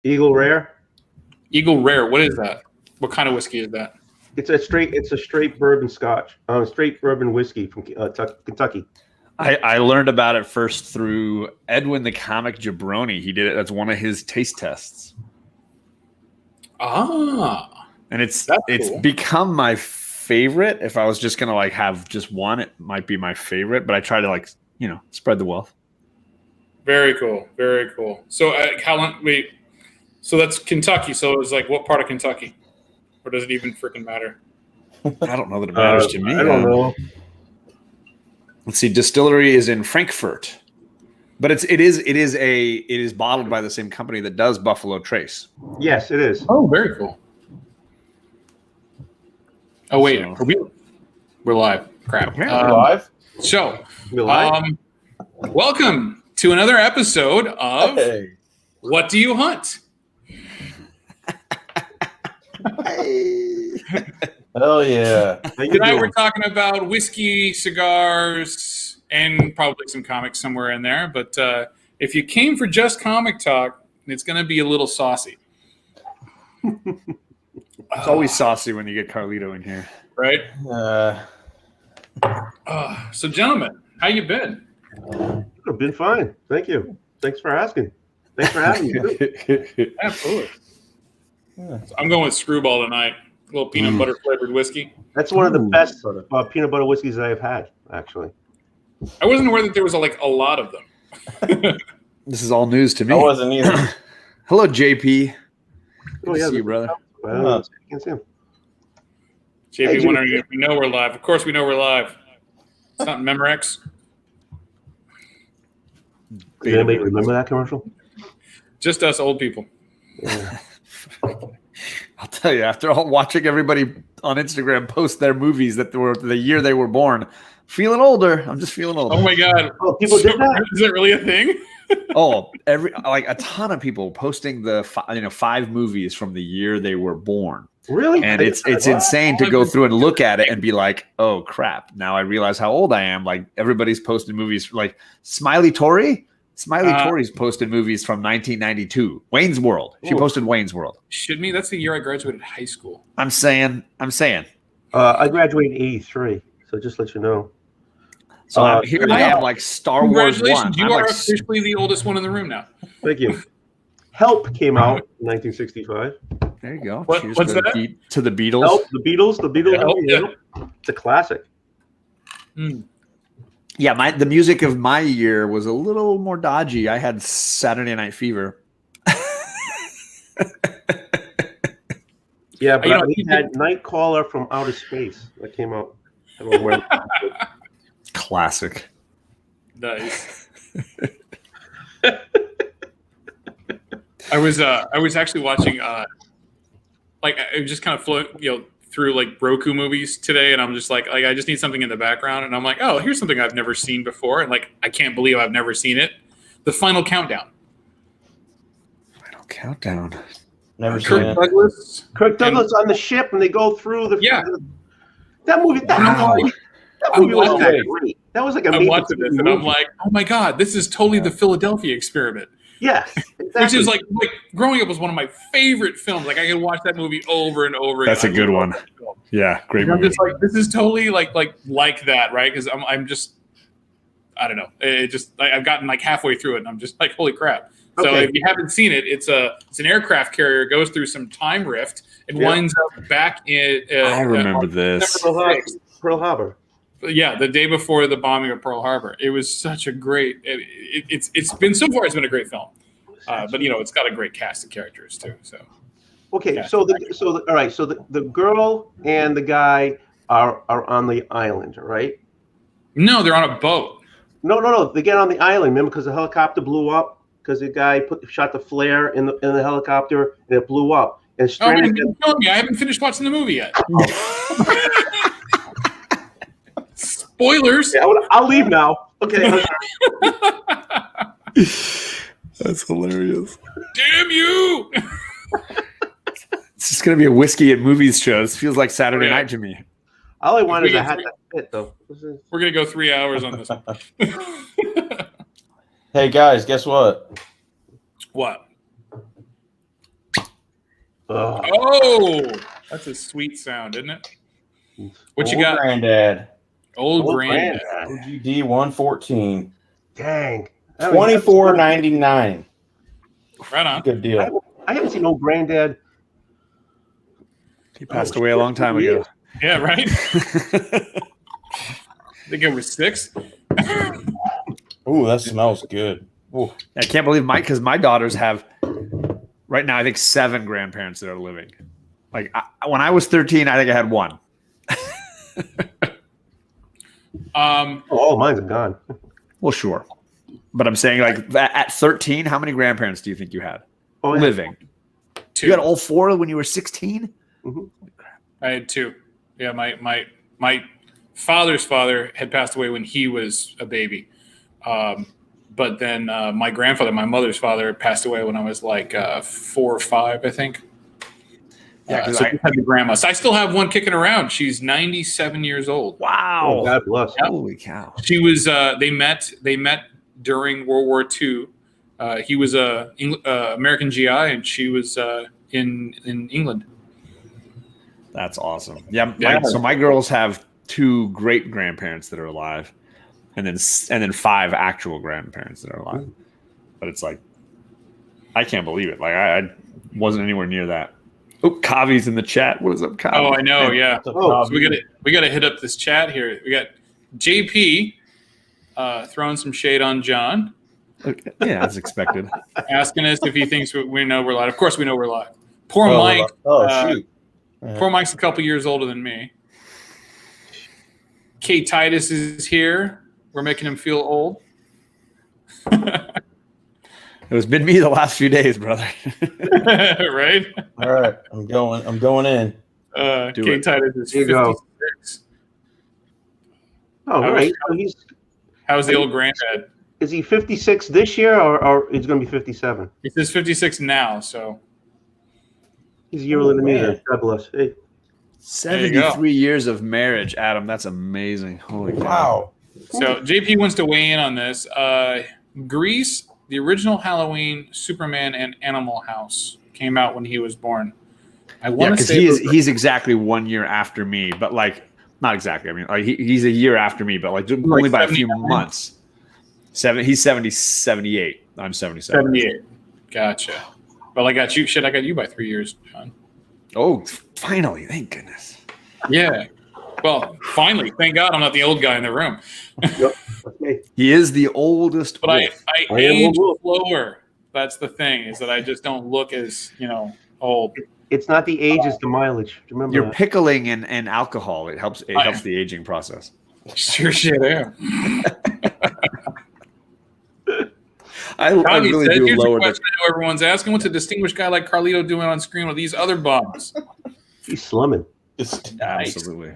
Eagle Rare. Eagle Rare. What is that? What kind of whiskey is that? It's a straight bourbon Scotch. Straight bourbon whiskey from Kentucky. I learned about it first through Edwin the Comic Jabroni. He did it as one of his taste tests. And it's cool. become my favorite. If I was just gonna like have just one, it might be my favorite. But I try to like spread the wealth. Very cool. Very cool. So how long? Wait. So that's Kentucky. So it was like what part of Kentucky, or does it even freaking matter? I don't know that it matters to me. I don't know. Let's see. Distillery is in Frankfurt, but it is bottled by the same company that does Buffalo Trace. Yes, it is. Oh, very cool. Oh wait, we're live. Crap. We're live. So, We're live. Welcome to another episode of Hey. What Do You Hunt? Hell yeah. Tonight we're talking about whiskey, cigars, and probably some comics somewhere in there. But if you came for just comic talk, it's going to be a little saucy. It's always saucy when you get Carlito in here, right? So, gentlemen, how you been? I've been fine. Thank you. Thanks for asking. Thanks for having me. Absolutely. So I'm going with Screwball tonight. A little peanut butter flavored whiskey. That's one of the best peanut butter whiskeys I've had, actually. I wasn't aware that there was a lot of them. This is all news to me. I wasn't either. Hello, JP. Oh, Good yeah, to see you, brother. I can't see him. JP wondering if we know we're live. Of course we know we're live. It's not Memorex. Does anybody remember that commercial? Just us old people. Yeah. I'll tell you, after all watching everybody on Instagram post their movies that were the year they were born, feeling older. I'm just feeling older. Oh my god! Oh, people did that? Is it really a thing? A ton of people posting the 5 movies from the year they were born. Really? And it's insane to go through and look at it and be like, oh crap! Now I realize how old I am. Like everybody's posting movies like Smiley Tory. Tory's posted movies from 1992. Wayne's World. She posted Wayne's World. Should me? That's the year I graduated high school. I'm saying. I graduated in '83, so just let you know. So here I am, like Star Wars 1. Congratulations, you are officially the oldest one in the room now. Thank you. Help came out in 1965. There you go. What's that? To the Beatles. Help, the Beatles. Help. It's a classic. Yeah, the music of my year was a little more dodgy. I had Saturday Night Fever. Yeah, but we had Nightcaller from Outer Space that came out. I don't know where. Classic. Nice. I was actually watching I was just kind of floating through like Roku movies today, and I'm just like I just need something in the background, and I'm like, oh, here's something I've never seen before, and like I can't believe I've never seen it. The Final Countdown. Never seen Kirk it. Douglas. Kirk Douglas on the ship, and they go through the. Yeah. That movie. That movie was great. That was like a. I'm watching this, and I'm like, oh my god, this is totally the Philadelphia Experiment. Yes, exactly. Which is like growing up was one of my favorite films. Like I could watch that movie over and over. That's a good one. Yeah, great movie. I'm just like, this is totally like that, right? Because I'm just, I don't know. It just I've gotten like halfway through it, and I'm just like, holy crap. So if you haven't seen it, it's an aircraft carrier, goes through some time rift and winds up back in. I remember this. Pearl Harbor. Yeah, the day before the bombing of Pearl Harbor. It was such a great. It's been so far. It's been a great film, but it's got a great cast of characters too. So okay, so the girl and the guy are on the island, right? No, they're on a boat. No. They get on the island. Remember, because the helicopter blew up because the guy shot the flare in the helicopter and it blew up. And stranded I haven't finished watching the movie yet. Spoilers. Yeah, I'll leave now. Okay. That's hilarious. Damn you! It's just gonna be a whiskey at movies show. This feels like Saturday night to me. All I want is a hat that fit, though. We're gonna go 3 hours on this one. Hey guys, guess what? What? Oh, that's a sweet sound, isn't it? What you got? Granddad. Old Granddad. OGD 114. Dang. $24.99. Right on. Good deal. I haven't seen old Granddad. He passed away a long time ago. Yeah, right? I think it was 6. Ooh, that smells good. Ooh. I can't believe because my daughters have right now, I think 7 grandparents that are living. Like when I was 13, I think I had 1. All mine's are gone. Well, sure. But I'm saying like at 13, how many grandparents do you think you had living? 2. You had all 4 when you were 16? Mm-hmm. I had 2. Yeah, my father's father had passed away when he was a baby. But then my grandfather, my mother's father, passed away when I was like 4 or 5, I think. Yeah, so I had the grandma. So I still have one kicking around. She's 97 years old. Wow. Oh, God bless. Yep. Holy cow. She was. They met during World War II. He was a American GI, and she was in England. That's awesome. Yeah. Yeah. So my girls have 2 great grandparents that are alive, and then 5 actual grandparents that are alive. But it's like, I can't believe it. Like I wasn't anywhere near that. Oh, Kavi's in the chat. What is up, Kavi? Oh, I know. Yeah. Oh, So we gotta hit up this chat here. We got JP throwing some shade on John. Okay. Yeah, as expected. Asking us if he thinks we know we're live. Of course we know we're live. Poor Mike. Shoot. Poor Mike's a couple years older than me. Kate Titus is here. We're making him feel old. It was been me the last few days, brother. Right? All right. I'm going in. Kate Titus is Here you go. 56. Oh, right. So How's the old granddad? is he 56 this year or he's going to be 57? He says 56 now, so. He's a year older than me. man. Then. God bless. Hey. 73 years of marriage, Adam. That's amazing. Holy cow. Wow. So JP wants to weigh in on this. Grease, the original Halloween, Superman, and Animal House came out when he was born. I Yeah, want to because say he's exactly 1 year after me, but like not exactly. I mean, like he's a year after me, but like only by a few 79? months. He's 78. I'm 77. 78. Gotcha. Well, I got you. Shit, I got you by 3 years, John. Oh, finally! Thank goodness. Yeah. Well, finally, thank God I'm not the old guy in the room. Yep. Okay. He is the oldest. But I wolf. I am age old. slower. That's the thing, is that I just don't look as, old. It's not the age, it's the mileage. Remember You're that. pickling and alcohol. It helps. It helps the aging process. Sure shit am. I Tommy really said, do here's a lower the. question I know everyone's asking. What's a distinguished guy like Carlito doing on screen with these other bums? He's slumming. Absolutely.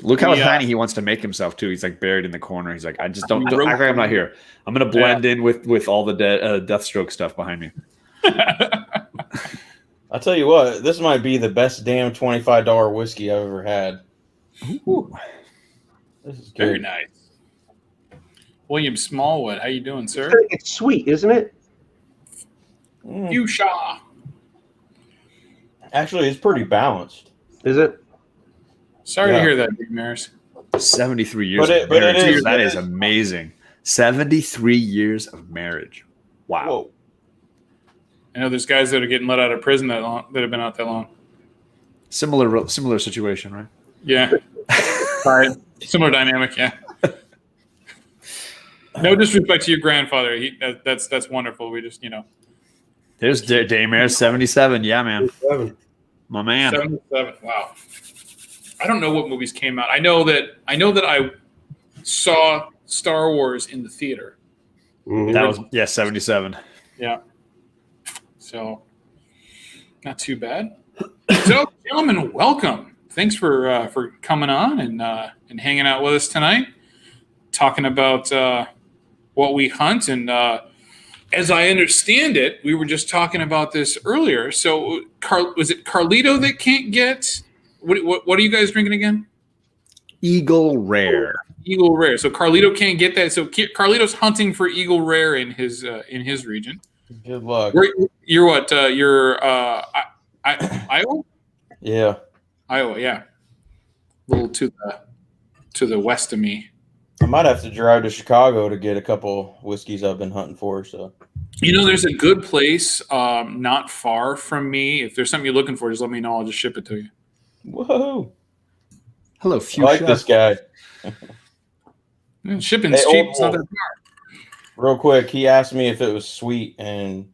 Look how Yeah. tiny he wants to make himself too. He's like buried in the corner. He's like, I just don't act like I'm not here. I'm gonna blend in with all the Deathstroke stuff behind me. I'll tell you what, this might be the best damn $25 whiskey I've ever had. Ooh. This is Very good. nice. William Smallwood, how you doing, sir? It's sweet, isn't it? You Shaw. Actually, it's pretty balanced. Is it? Sorry to Yeah. hear that, Big Maris. 73 years But of it marriage. is- That it is is- amazing. 73 years of marriage. Wow. Whoa. I know there's guys that are getting let out of prison that have been out that long. Similar situation, right? Yeah. Right. Similar dynamic, yeah. No disrespect to your grandfather. That's wonderful. We just, There's Daymare 77. Yeah, man. 7. My man. 77. Wow. I don't know what movies came out. I know that I saw Star Wars in the theater. Mhm. That was 77. Yeah. So, not too bad. So, gentlemen, welcome. Thanks for coming on and hanging out with us tonight, talking about what we hunt. And as I understand it, we were just talking about this earlier. So, was it Carlito that can't get? What are you guys drinking again? Eagle Rare. Eagle Rare. So Carlito can't get that. So Carlito's hunting for Eagle Rare in his region. Good luck. You're what? Iowa. Yeah. Iowa, yeah. A little to the west of me. I might have to drive to Chicago to get a couple whiskeys I've been hunting for. So, There's a good place not far from me. If there's something you're looking for, just let me know. I'll just ship it to you. whoa! Hello, I Fuchsia. like this guy. Yeah, shipping's cheap. It's not that Real quick, he asked me if it was sweet, and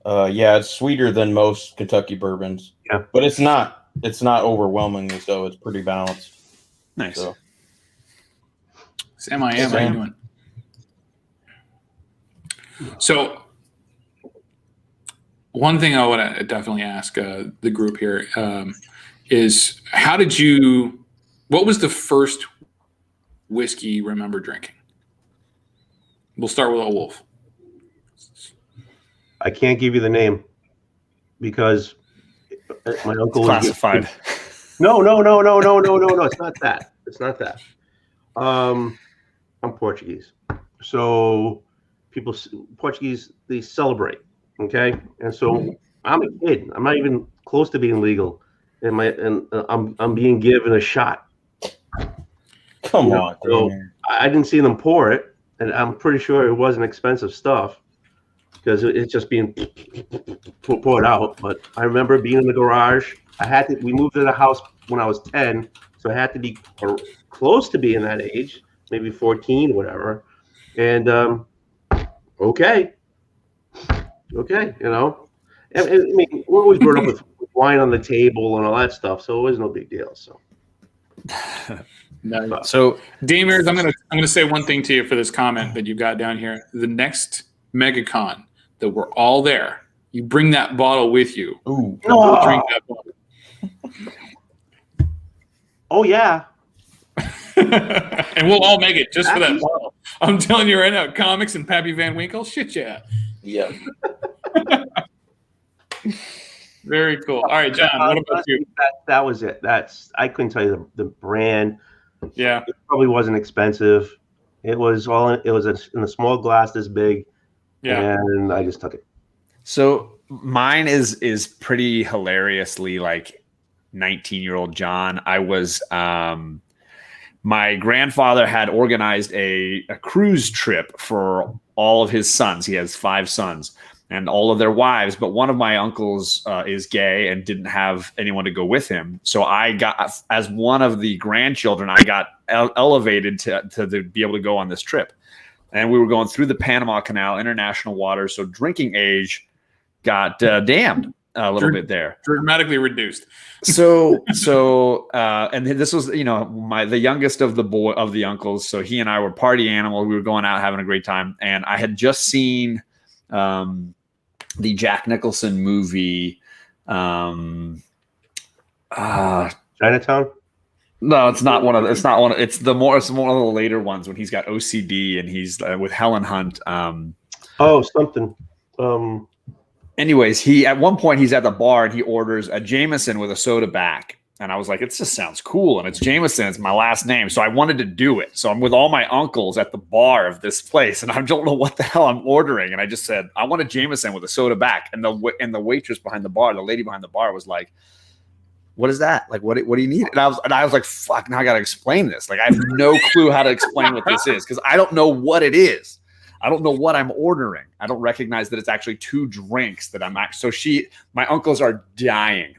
yeah, it's sweeter than most Kentucky bourbons. Yeah, but it's not. It's not overwhelmingly so. It's pretty balanced. Nice. So. Sam, how you doing? So, one thing I want to definitely ask the group here is, what was the first whiskey you remember drinking? We'll start with Old Wolf. I can't give you the name because my uncle was classified. No. It's not that. It's not that. I'm Portuguese, so Portuguese, they celebrate. Okay, and so I'm a kid. I'm not even close to being legal, and I'm being given a shot. Come on. So I didn't see them pour it, and I'm pretty sure it wasn't expensive stuff because it's just being poured out. But I remember being in the garage. We moved to the house when I was 10, so I had to be close to being that age, maybe 14, whatever. And okay, I mean, we're always brought up with wine on the table and all that stuff, so it was no big deal. So, No. So, Damers, I'm gonna say one thing to you for this comment that you got down here. The next MegaCon that we're all there, you bring that bottle with you. Ooh, we'll drink that bottle. Oh yeah. And we'll all make it just for that bottle. I'm telling you right now, comics and Pappy Van Winkle, shit yeah. Yeah. Very cool. All right, John, what about you? That was it. I couldn't tell you the brand. Yeah. It probably wasn't expensive. It was in a small glass this big. Yeah. And I just took it. So mine is pretty hilariously like 19-year-old John. I was my grandfather had organized a cruise trip for all of his sons. He has 5 sons and all of their wives, but one of my uncles is gay and didn't have anyone to go with him. So I got, as one of the grandchildren, I got elevated to be able to go on this trip. And we were going through the Panama Canal, international waters. So drinking age got damned a little bit there. Dramatically reduced. So, and this was, the youngest of the uncles. So he and I were party animals. We were going out having a great time. And I had just seen the Jack Nicholson movie. Chinatown? No, it's not one of. It's not one. It's one of the later ones when he's got OCD and he's with Helen Hunt. Something. Anyways, at one point he's at the bar and he orders a Jameson with a soda back, and I was like, it just sounds cool, and it's Jameson. It's my last name, so I wanted to do it. So I'm with all my uncles at the bar of this place, and I don't know what the hell I'm ordering, and I just said I want a Jameson with a soda back, and the waitress behind the bar, the lady behind the bar, was like, what is that? Like, what do you need? And I was like, fuck, now I got to explain this. Like, I have no clue how to explain what this is because I don't know what it is. I don't know what I'm ordering. I don't recognize that it's actually 2 drinks that I'm actually. So my uncles are dying.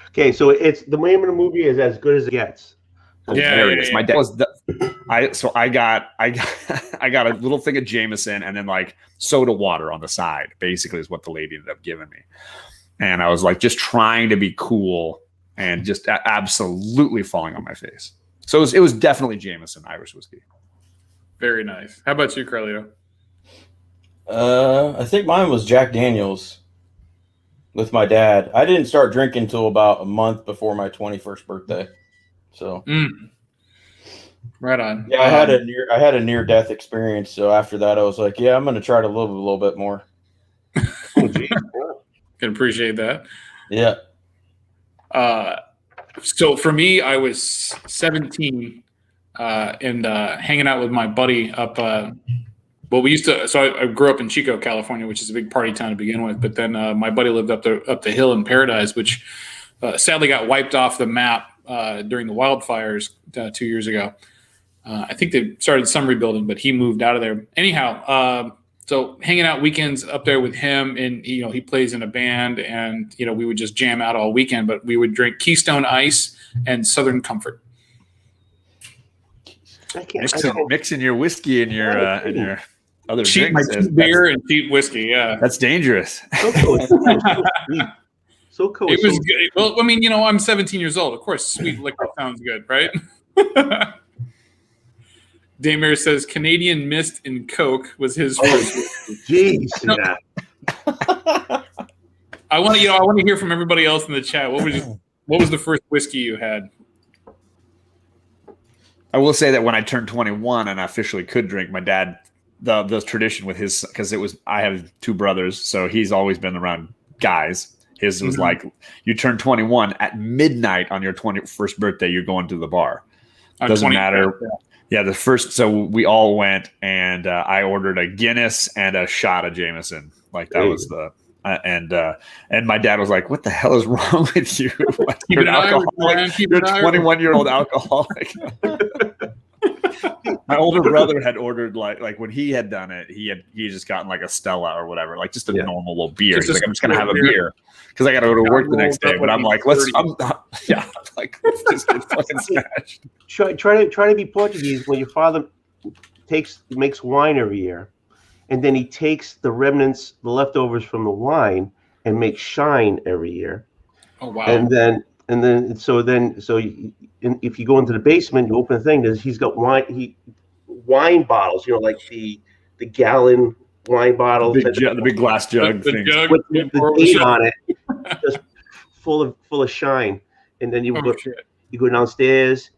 Okay, so it's the name of the movie is As Good as It Gets. Yeah. My dad was I got a little thing of Jameson and then like soda water on the side, basically is what the lady ended up giving me. And I was like just trying to be cool and just absolutely falling on my face. So it was definitely Jameson Irish whiskey. Very nice. How about you, Carlito? I think mine was Jack Daniels with my dad. I didn't start drinking until about a month before my 21st birthday. So right on. Yeah, I had a near death experience. So after that, I was like, yeah, I'm going to try to live a little bit more. Oh, geez. Can appreciate that. Yeah. So for me, I was 17 and hanging out with my buddy up Well, we used to. So I grew up in Chico, California, which is a big party town to begin with. But then my buddy lived up the hill in Paradise, which sadly got wiped off the map during the wildfires 2 years ago. I think they started some rebuilding, but he moved out of there. Anyhow, so hanging out weekends up there with him, and he plays in a band, and we would just jam out all weekend. But we would drink Keystone Ice and Southern Comfort. Mixing your whiskey and your other cheap drinks. Beer and cheap whiskey. Yeah, that's dangerous. So cool. So cool. It was good. Well, I mean, I'm 17 years old. Of course, sweet liquor sounds good, right? Daymare says Canadian Mist and Coke was his first. Jeez, yeah. I want to hear from everybody else in the chat. What was the first whiskey you had? I will say that when I turned 21 and I officially could drink, my dad, the tradition with his, because I have 2 brothers, so he's always been around guys. His was like, you turn 21 at midnight on your 21st birthday, you're going to the bar. Doesn't matter. Yeah, the first. So we all went, and I ordered a Guinness and a shot of Jameson. Like that was the. And my dad was like, "What the hell is wrong with you? You're an alcoholic. You're a 21-year-old alcoholic." My older brother had ordered like when he had done it, he just gotten like a Stella or whatever, like just a normal little beer. He's like, "I'm just gonna have a beer because I got to go to work the next day." But I'm like, let's just get fucking smashed. Try to be Portuguese when your father makes wine every year. And then he takes the remnants, the leftovers from the wine, and makes shine every year. Oh wow! If you go into the basement, you open the thing. He's got wine bottles. Like the gallon wine bottles, the big glass jug the things jug with the date on it, just full of shine. And then you go downstairs.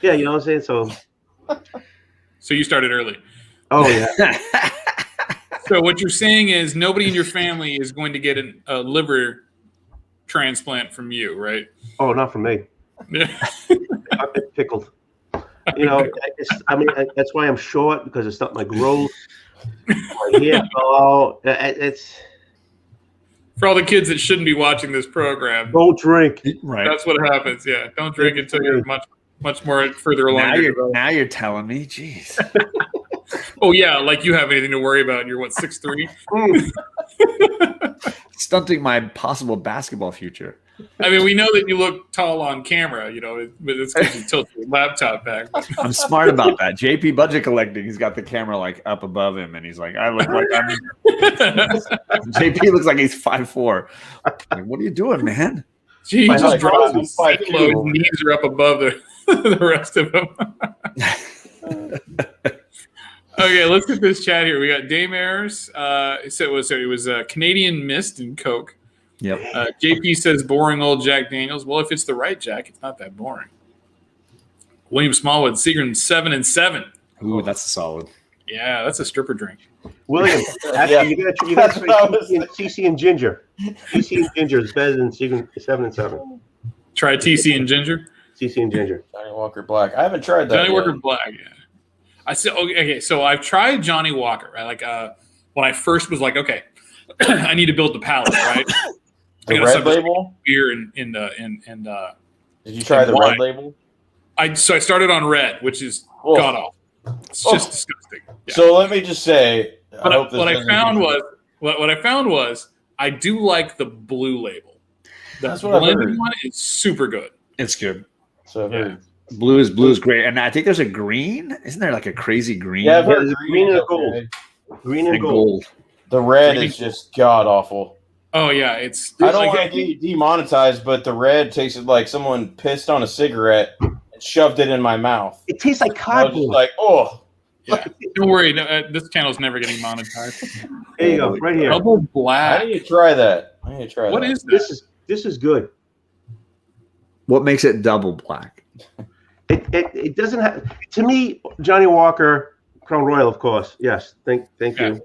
Yeah, you know what I'm saying. So you started early. Oh, yeah. So what you're saying is nobody in your family is going to get a liver transplant from you, right? Oh, not from me. Yeah. I've been pickled. That's why I'm short, because it's not my growth. It's for all the kids that shouldn't be watching this program. Don't drink. Right. That's what happens. Yeah. Don't drink until you're much more further along. Now you're telling me, jeez. Oh yeah, like you have anything to worry about, and you're 6'3". Stunting my possible basketball future. I mean, we know that you look tall on camera, but it's because you tilt your laptop back. I'm smart about that. JP budget collecting. He's got the camera like up above him, and he's like, I look like I'm. JP looks like he's 5'4". Like, what are you doing, man? Gee, he just drops his knees are up above the rest of them. Okay, let's get this chat here. We got Daymare's. It was Canadian Mist and Coke. Yep. JP says boring old Jack Daniels. Well, if it's the right Jack, it's not that boring. William Smallwood, Seagram 7 and 7. Ooh, that's a solid. Yeah, that's a stripper drink. William, actually, you got to try TC and Ginger. TC and Ginger is better than Seagram 7 and 7. Try TC and Ginger. TC and Ginger. Johnny Walker Black. I haven't tried that. Johnny Walker Black. Yeah. I said okay. So I've tried Johnny Walker. Right, like when I first was like, okay, I need to build the palate, right? The red label beer and did you try the red label? I started on red, which is god awful. It's just disgusting. Yeah. So let me just say, what I found was I do like the blue label. That's what I heard. One is super good. It's good. So yeah. Blue is great, and I think there's a green. Isn't there like a crazy green? Yeah, there's green and gold. Green and gold. The red is just god awful. Oh yeah, it's. I don't want to get demonetized, but the red tasted like someone pissed on a cigarette and shoved it in my mouth. It tastes like I was cardboard. just like, oh. Yeah. Don't worry, this channel's never getting monetized. There you go, right here. Double Black. I need to try that. What is this? This is good. What makes it double black? It doesn't have, to me, Johnny Walker, Crown Royal, of course. Yes, thank you.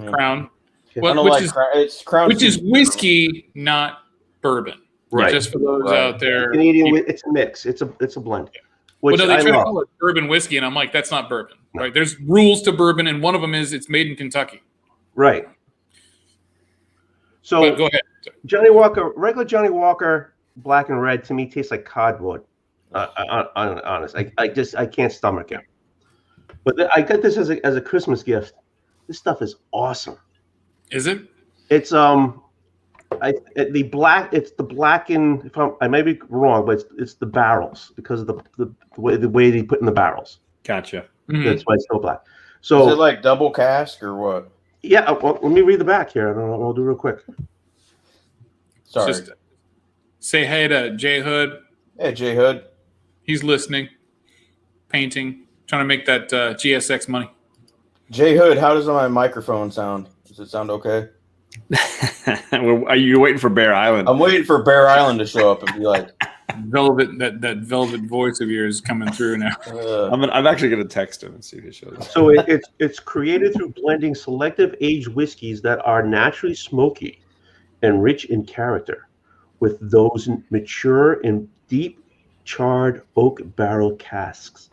Crown. It's Crown, which is whiskey, not bourbon. Right. Just for those out there. Canadian, it's a mix. It's a blend. which Well, no, they I try to love. call it bourbon whiskey, and I'm like, that's not bourbon, right? There's rules to bourbon, and one of them is it's made in Kentucky. Right. So But go ahead. Johnny Walker, regular Johnny Walker, black and red, to me tastes like cardboard. Honest, I can't stomach it. But I got this as a Christmas gift. This stuff is awesome. Is it? It's the blackened. I may be wrong, but it's the barrels because of the way they put in the barrels. Gotcha. Mhm. That's why it's so black. Is So it like double cask or what? yeah, well, let me read the back here, and I'll do it real quick. Sorry. Just say hey to Jay Hood. Hey, J Hood. He's listening, painting, trying to make that GSX money. J Hood, how does my microphone sound? Does it sound okay? Are you waiting for Bear Island? I'm waiting for Bear Island to show up and be like, Velvet, that velvet voice of yours coming through now. I'm actually going to text him and see if he shows up. So it's created through blending selective aged whiskeys that are naturally smoky and rich in character, with those mature in deep charred oak barrel casks.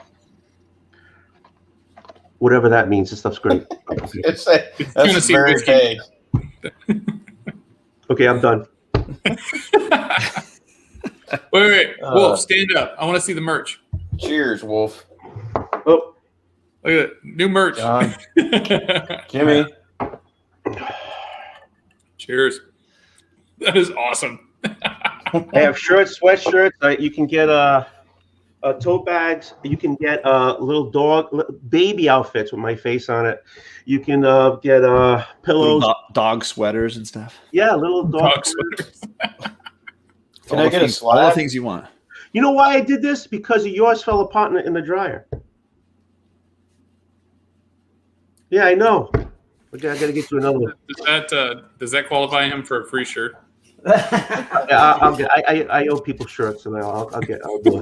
Whatever that means, this stuff's great. that's Tennessee very whiskey. vague. Okay, I'm done. Wait. Wolf, stand up. I want to see the merch. Cheers, Wolf. Oh, Look at it. New merch. John. Jimmy. Cheers. That is awesome. I have shirts, sweatshirts. You can get tote bags. You can get little baby outfits with my face on it. You can get pillows. Dog sweaters and stuff. Yeah, little Dog sweaters. Can I get a All the slab? things you want. You know why I did this? Because yours fell apart in the dryer. Yeah, I know. Okay, I got to get you another one. Does that qualify him for a free shirt? Yeah, I owe people shirts, and I'll do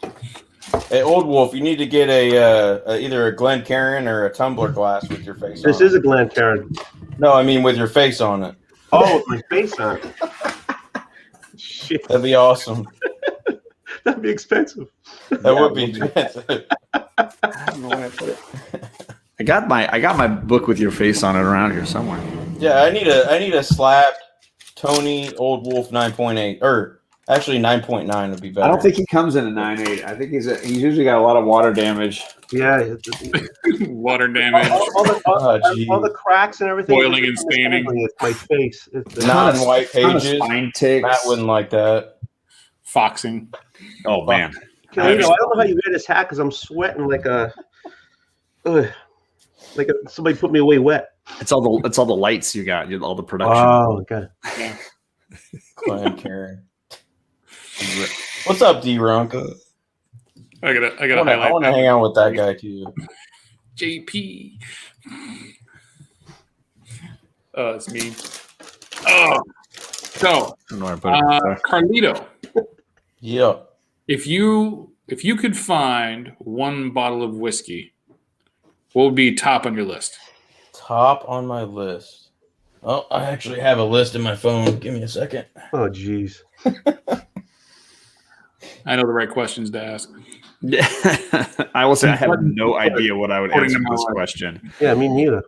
it. Hey, Old Wolf, you need to get either a Glencairn or a tumbler glass with your face This on is a Glencairn. No, I mean with your face on it. Oh, with my face on it. Shit, That'd be awesome. that'd be expensive. That would be expensive. I don't know where I put it. I got my book with your face on it around here somewhere. Yeah, I need a slab Tony Old Wolf 9.8 or actually 9.9 would be better. I don't think he comes in a 9.8. I think he's usually got a lot of water damage. Yeah, Water damage. all the cracks and everything. Boiling and staining. It's my face. It's non-white pages. Spine ticks. Matt wouldn't like that. Foxing. Oh man. I don't know how you wear this hat because I'm sweating like somebody put me away wet. It's all the lights you got. All the production. Oh, God. Yeah. Glencairn. What's up, D-Runk? I gotta I highlight want to that. hang out with that guy too. JP. Oh, it's me. Oh, so I don't know where I put it. Carlito, Yeah. if you could find one bottle of whiskey, what would be top on your list? Top on my list. Oh, I actually have a list in my phone. Give me a second. Oh, jeez. I know the right questions to ask. I will say I have no idea what I would According answer to my this life. question. Yeah, me neither.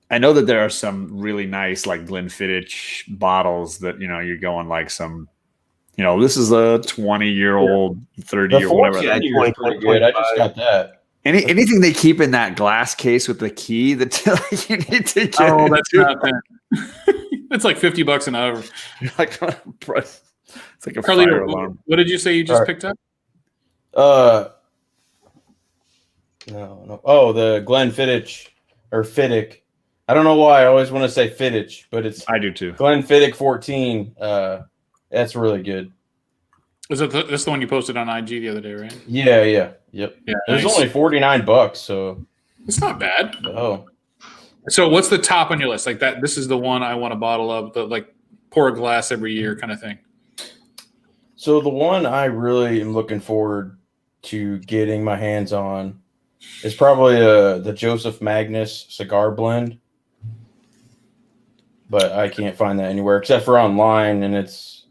I know that there are some really nice like Glenfiddich bottles that you're going like some, this is a 20-year-old, 30 The or whatever. 14 is pretty good. I just got that. Anything they keep in that glass case with the key that you need to get. Oh, that's into. not that. It's like $50 an hour. Like, it's like a fire Carlito, alarm. what did you say you just All right. picked up? No. Oh, the Glenfiddich or Fiddick. I don't know why I always want to say Fiddich, but it's I do too. Glenfiddich 14. That's really good. Is it that's the one you posted on IG the other day, right? Yeah. Yep. Yeah, It was nice. only $49, so It's not bad. oh. So, what's the top on your list? Like that? This is the one I want a bottle of. The like pour a glass every year kind of thing. So the one I really am looking forward to getting my hands on is probably the Joseph Magnus cigar blend. But I can't find that anywhere except for online, and it's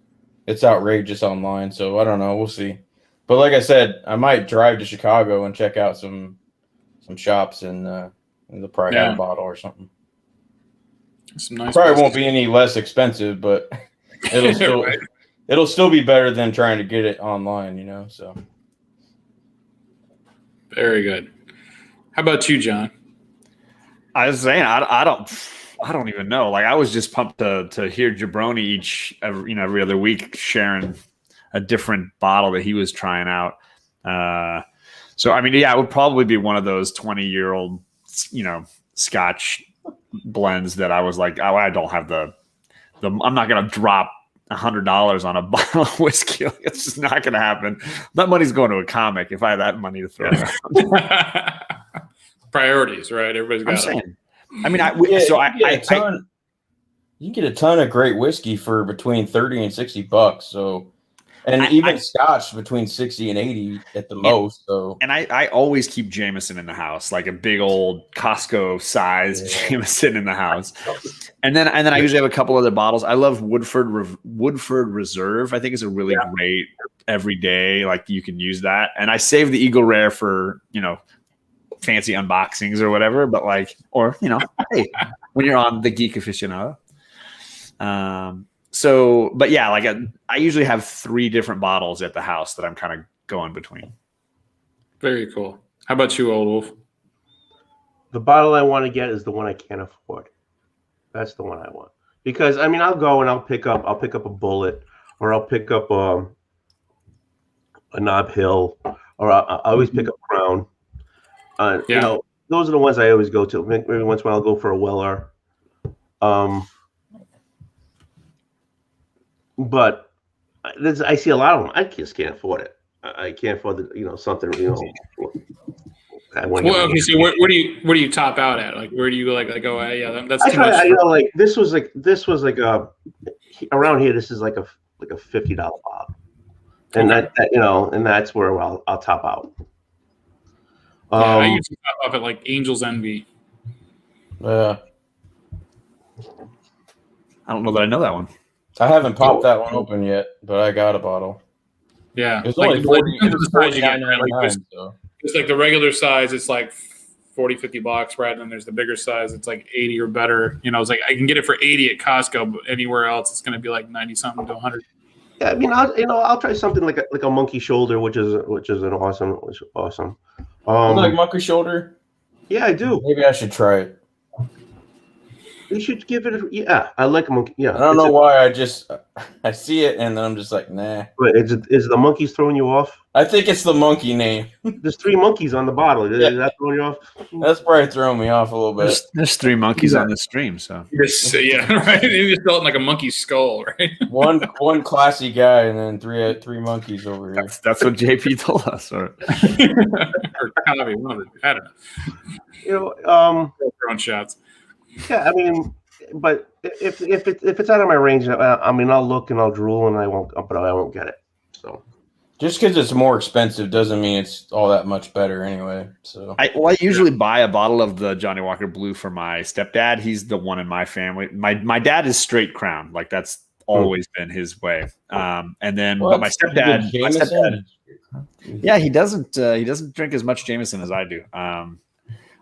it's outrageous online. So I don't know. We'll see. But like I said, I might drive to Chicago and check out some shops and they'll probably have a bottle or something. Some nice probably won't be any less expensive, but it'll still Right. it'll still be better than trying to get it online, you know. So Very good. How about you, John? I was saying, I don't even know. Like, I was just pumped to hear Jabroni every other week sharing a different bottle that he was trying out. So I mean, yeah, it would probably be one of those 20-year-old, Scotch blends that I was like, oh, I don't have the I'm not gonna drop $100 on a bottle of whiskey. It's just not gonna happen. That money's going to a comic if I had that money to throw around. Priorities, right? Everybody's got I'm them. saying. I mean, you can get a ton of great whiskey for between $30 and $60. So, and even Scotch between 60 and 80 at the most. So, and I always keep Jameson in the house, like a big old Costco size Jameson in the house. And then I usually have a couple other bottles. I love Woodford Reserve. I think is a really great everyday. Like, you can use that. And I save the Eagle Rare for fancy unboxings or whatever. But hey, when you're on the Geek Aficionado. But yeah, like I usually have 3 different bottles at the house that I'm kind of going between. Very cool. How about you, Old Wolf? The bottle I want to get is the one I can't afford. That's the one I want. Because I mean, I'll go and I'll pick up a Bullet, or I'll pick up a Knob Hill, or I always pick up Crown. Those are the ones I always go to. Maybe once in a while I'll go for a Weller. But I see a lot of them. I just can't afford it. I can't afford something. Okay, so where do you top out at? Like, where do you go? Like, oh yeah, that's too much. This was like a around here. This is like a $50 bottle, and and that's where I'll top out. I usually top off at like Angel's Envy. I don't know that I know that one. I haven't popped that one open yet, but I got a bottle. Yeah, it's only $49.99. So. It's like the regular size. It's like $40-$50, right? And then there's the bigger size. It's like 80 or better. It's like I can get it for 80 at Costco, but anywhere else it's going to be like 90 something to 100. Yeah, I mean, I'll try something like a monkey shoulder, which is awesome. You like monkey shoulder? Yeah, I do. Maybe I should try it. You should give it. I like monkey. Yeah, I don't know why. I see it and then I'm just like, nah. But is the monkeys throwing you off? I think it's the monkey name. There's 3 monkeys on the bottle. Is that throwing you off? That's probably throwing me off a little bit. There's 3 monkeys on the stream, so yeah, right. You just felt like a monkey skull, right? one classy guy and then three monkeys over here. That's what JP told us. Or Connolly, one of the, I don't know. Throwing shots. Yeah, I mean, but if it's out of my range, I mean, I'll look and I'll drool and I won't get it. So just because it's more expensive doesn't mean it's all that much better anyway. So I usually buy a bottle of the Johnny Walker Blue for my stepdad. He's the one in my family. My dad is straight Crown, like that's always been his way. And then, but my stepdad, yeah, he doesn't drink as much Jameson as I do.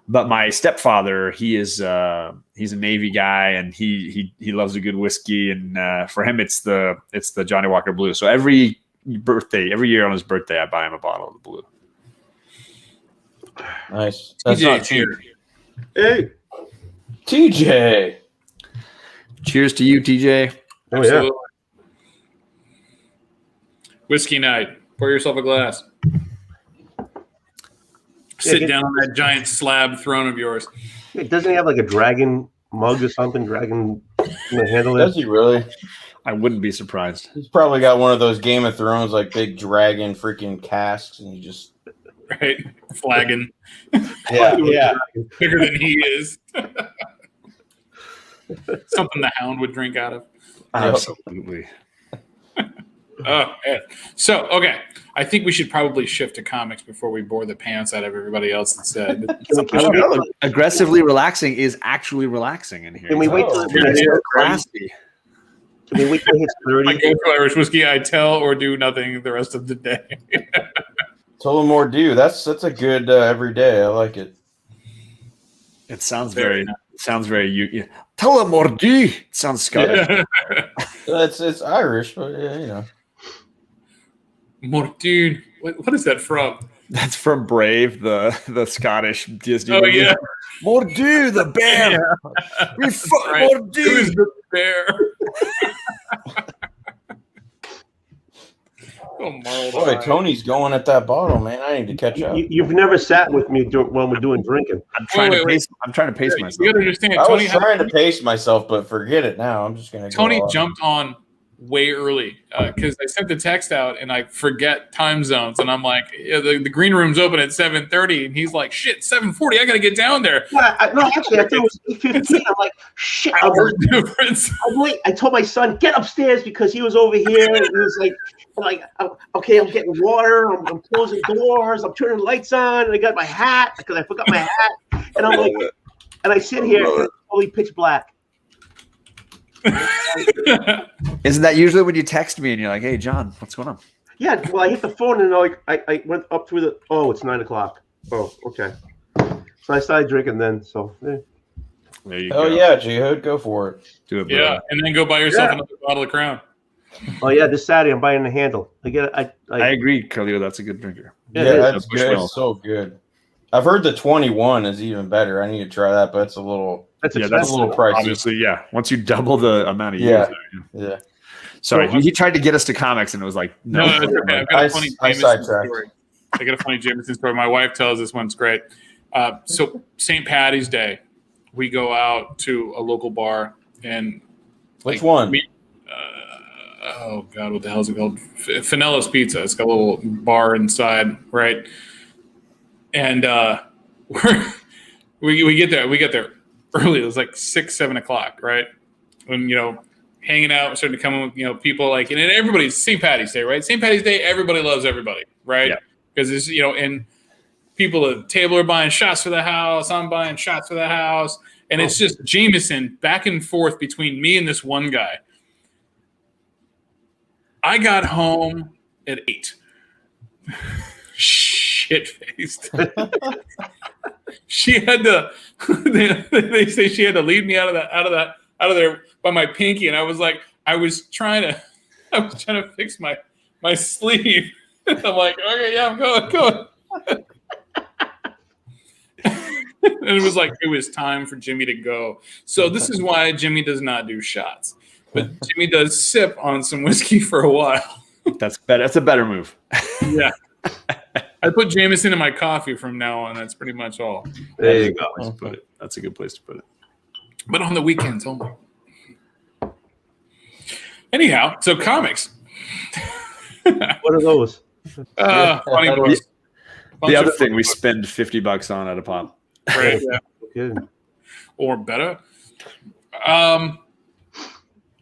But my stepfather, he's a Navy guy, and he loves a good whiskey, and for him, it's the Johnny Walker Blue. So every year on his birthday, I buy him a bottle of the Blue. Nice. That's not cheap. Hey, TJ. Cheers to you, TJ. Oh Absolutely. Yeah. Whiskey night. Pour yourself a glass. Sit down on that giant slab throne of yours. Doesn't he have like a dragon mug or something? Dragon handle it? Does he really? I wouldn't be surprised. He's probably got one of those Game of Thrones like big dragon freaking casks, and he just right flagon. Yeah. Bigger than he is. Something the Hound would drink out of. Absolutely. Oh, yeah. So, okay. I think we should probably shift to comics before we bore the pants out of everybody else instead. Aggressively relaxing is actually relaxing in here. Can we wait till classy? I mean, wait till it hits My 30. go-to Irish whiskey, I tell or do nothing the rest of the day. Tullamore Dew. That's a good every day. I like it. It sounds very you. Tullamore Dew. It sounds Scottish. It's Irish, but yeah, you know. Mortune. What is that from? That's from Brave, the Scottish Disney. Oh movie. yeah, Mordew, the bear. We fought right. Mordew. Who's the bear? Oh, Boy, Tony's going at that bottle, man. I need to catch up. You've never sat with me when we're doing drinking. I'm trying to pace You myself. gotta understand, I Tony was trying to pace myself, but forget it now. I'm just gonna. Tony jumped on way early because I sent the text out and I forget time zones, and I'm like, yeah, the green room's open at 7:30, and he's like, shit, 7:40, I gotta get down there. No, actually, I thought it was 8:15. I'm like, shit. Hours difference. I told my son, get upstairs because he was over here. And he was like, okay, I'm getting water. I'm closing doors. I'm turning lights on. And I got my hat because I forgot my hat. And I'm like, and I sit here and it's totally pitch black. Isn't that usually when you text me and you're like, "Hey, John, what's going on?" Yeah, well, I hit the phone and I went up through the. Oh, it's 9 o'clock. Oh, okay. So I started drinking then. So. Yeah. There you go. Oh yeah, J-Hood, go for it. Do it, bro. Yeah, and then go buy yourself another bottle of Crown. Oh yeah, this Saturday I'm buying the handle. I agree, Carlito. That's a good drinker. Yeah, that's good. It's so good. I've heard the 21 is even better. I need to try that, but it's a little. That's a little pricey. Obviously, yeah. Once you double the amount of years. Yeah. Sorry, he tried to get us to comics, and it was like, no. It's okay. I've got a funny Jameson story. I got a funny Jameson story. My wife tells this one's great. So St. Patty's Day, we go out to a local bar and which one? Oh God, what the hell is it called? Finello's Pizza. It's got a little bar inside, right? And we get there. We get there early. It was like 6, 7 o'clock, right? When hanging out, starting to come in with people like, and everybody's St. Patty's Day, right? St. Patty's Day, everybody loves everybody, right? Because it's and people at the table are buying shots for the house. I'm buying shots for the house, and it's just Jameson back and forth between me and this one guy. I got home at 8. Shit faced. She had to. They say she had to lead me out of there by my pinky, and I was trying to fix my sleeve. I'm like, okay, yeah, I'm going. And it was time for Jimmy to go. So this is why Jimmy does not do shots, but Jimmy does sip on some whiskey for a while. That's better. That's a better move. Yeah. I put Jameson in my coffee from now on. That's pretty much all. There you go. That's a good place to put it. But on the weekends only. Anyhow, so comics. What are those? Funny books. The other thing we spend $50 on at a pop. Right. Yeah. Or better.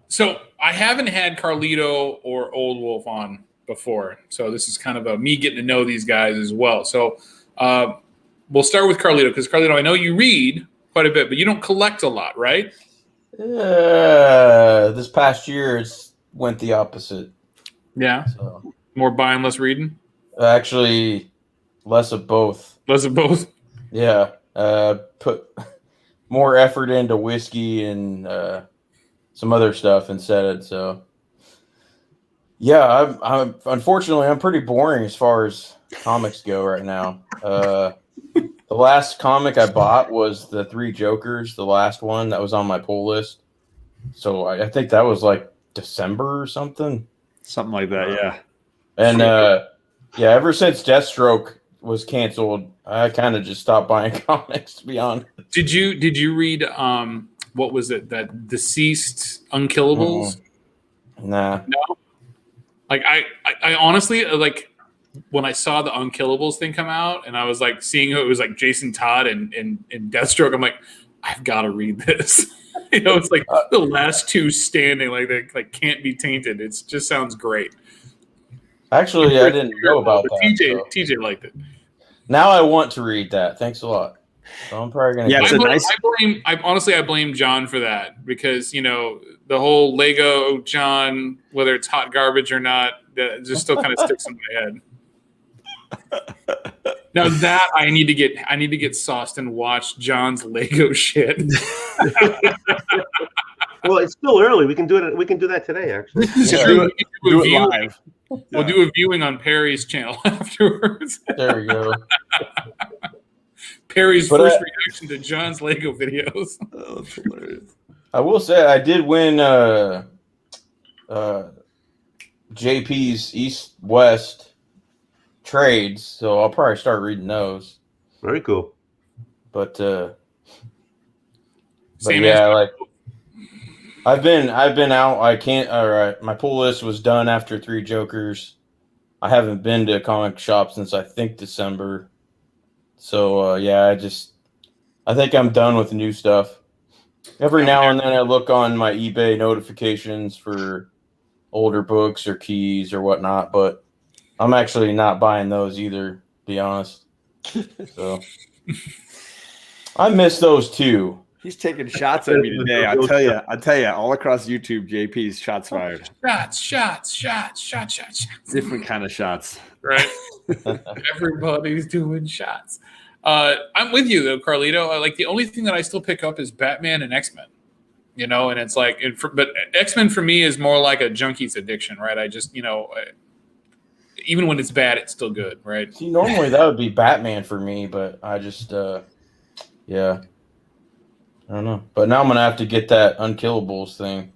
So I haven't had Carlito or Old Wolf on before. So this is kind of me getting to know these guys as well. So we'll start with Carlito, because Carlito, I know you read quite a bit, but you don't collect a lot, right? This past year it's went the opposite. Yeah. So. More buying, less reading? Actually, less of both. Less of both? Yeah. Put more effort into whiskey and some other stuff instead. So, yeah, I'm unfortunately I'm pretty boring as far as comics go right now. The last comic I bought was the Three Jokers, the last one that was on my pull list. So I think that was like December or something. Something like that, yeah. And ever since Deathstroke was canceled, I kind of just stopped buying comics, to be honest. Did you read what was it, that Deceased Unkillables? Nah. No. Like I honestly, like, when I saw the Unkillables thing come out, and I was like seeing who it was, like Jason Todd and Deathstroke, I'm like, I've got to read this. It's like the last two standing, like they like can't be tainted. It just sounds great. Actually, I didn't know about that. TJ liked it. Now I want to read that. Thanks a lot. So I'm probably gonna. Yeah, it's a nice. I blame John for that because the whole Lego John, whether it's hot garbage or not, that just still kind of sticks in my head. Now that I need to get sauced and watch John's Lego shit. Well, it's still early. We can do it. We can do that today, actually. Yeah, do it live. We'll do a viewing on Perry's channel afterwards. There we go. Perry's first reaction to John's Lego videos. Oh, that's hilarious. I will say I did win JP's East-West trades, so I'll probably start reading those. Very cool. But Same yeah, as- like I've been out. I can't. All right, my pull list was done after 3 Jokers. I haven't been to a comic shop since I think December. So yeah, I think I'm done with new stuff. Every now and then I look on my eBay notifications for older books or keys or whatnot, but I'm actually not buying those either, to be honest. So I miss those too. He's taking shots at me today. I tell you, all across YouTube, JP's shots fired. Shots. Different kind of shots. Right? Everybody's doing shots. I'm with you though, Carlito. Like the only thing that I still pick up is Batman and X-Men. And it's like, but X-Men for me is more like a junkie's addiction, right? I just, even when it's bad, it's still good, right? See, normally that would be Batman for me, but I just, yeah. I don't know, but now I'm gonna have to get that Unkillables thing.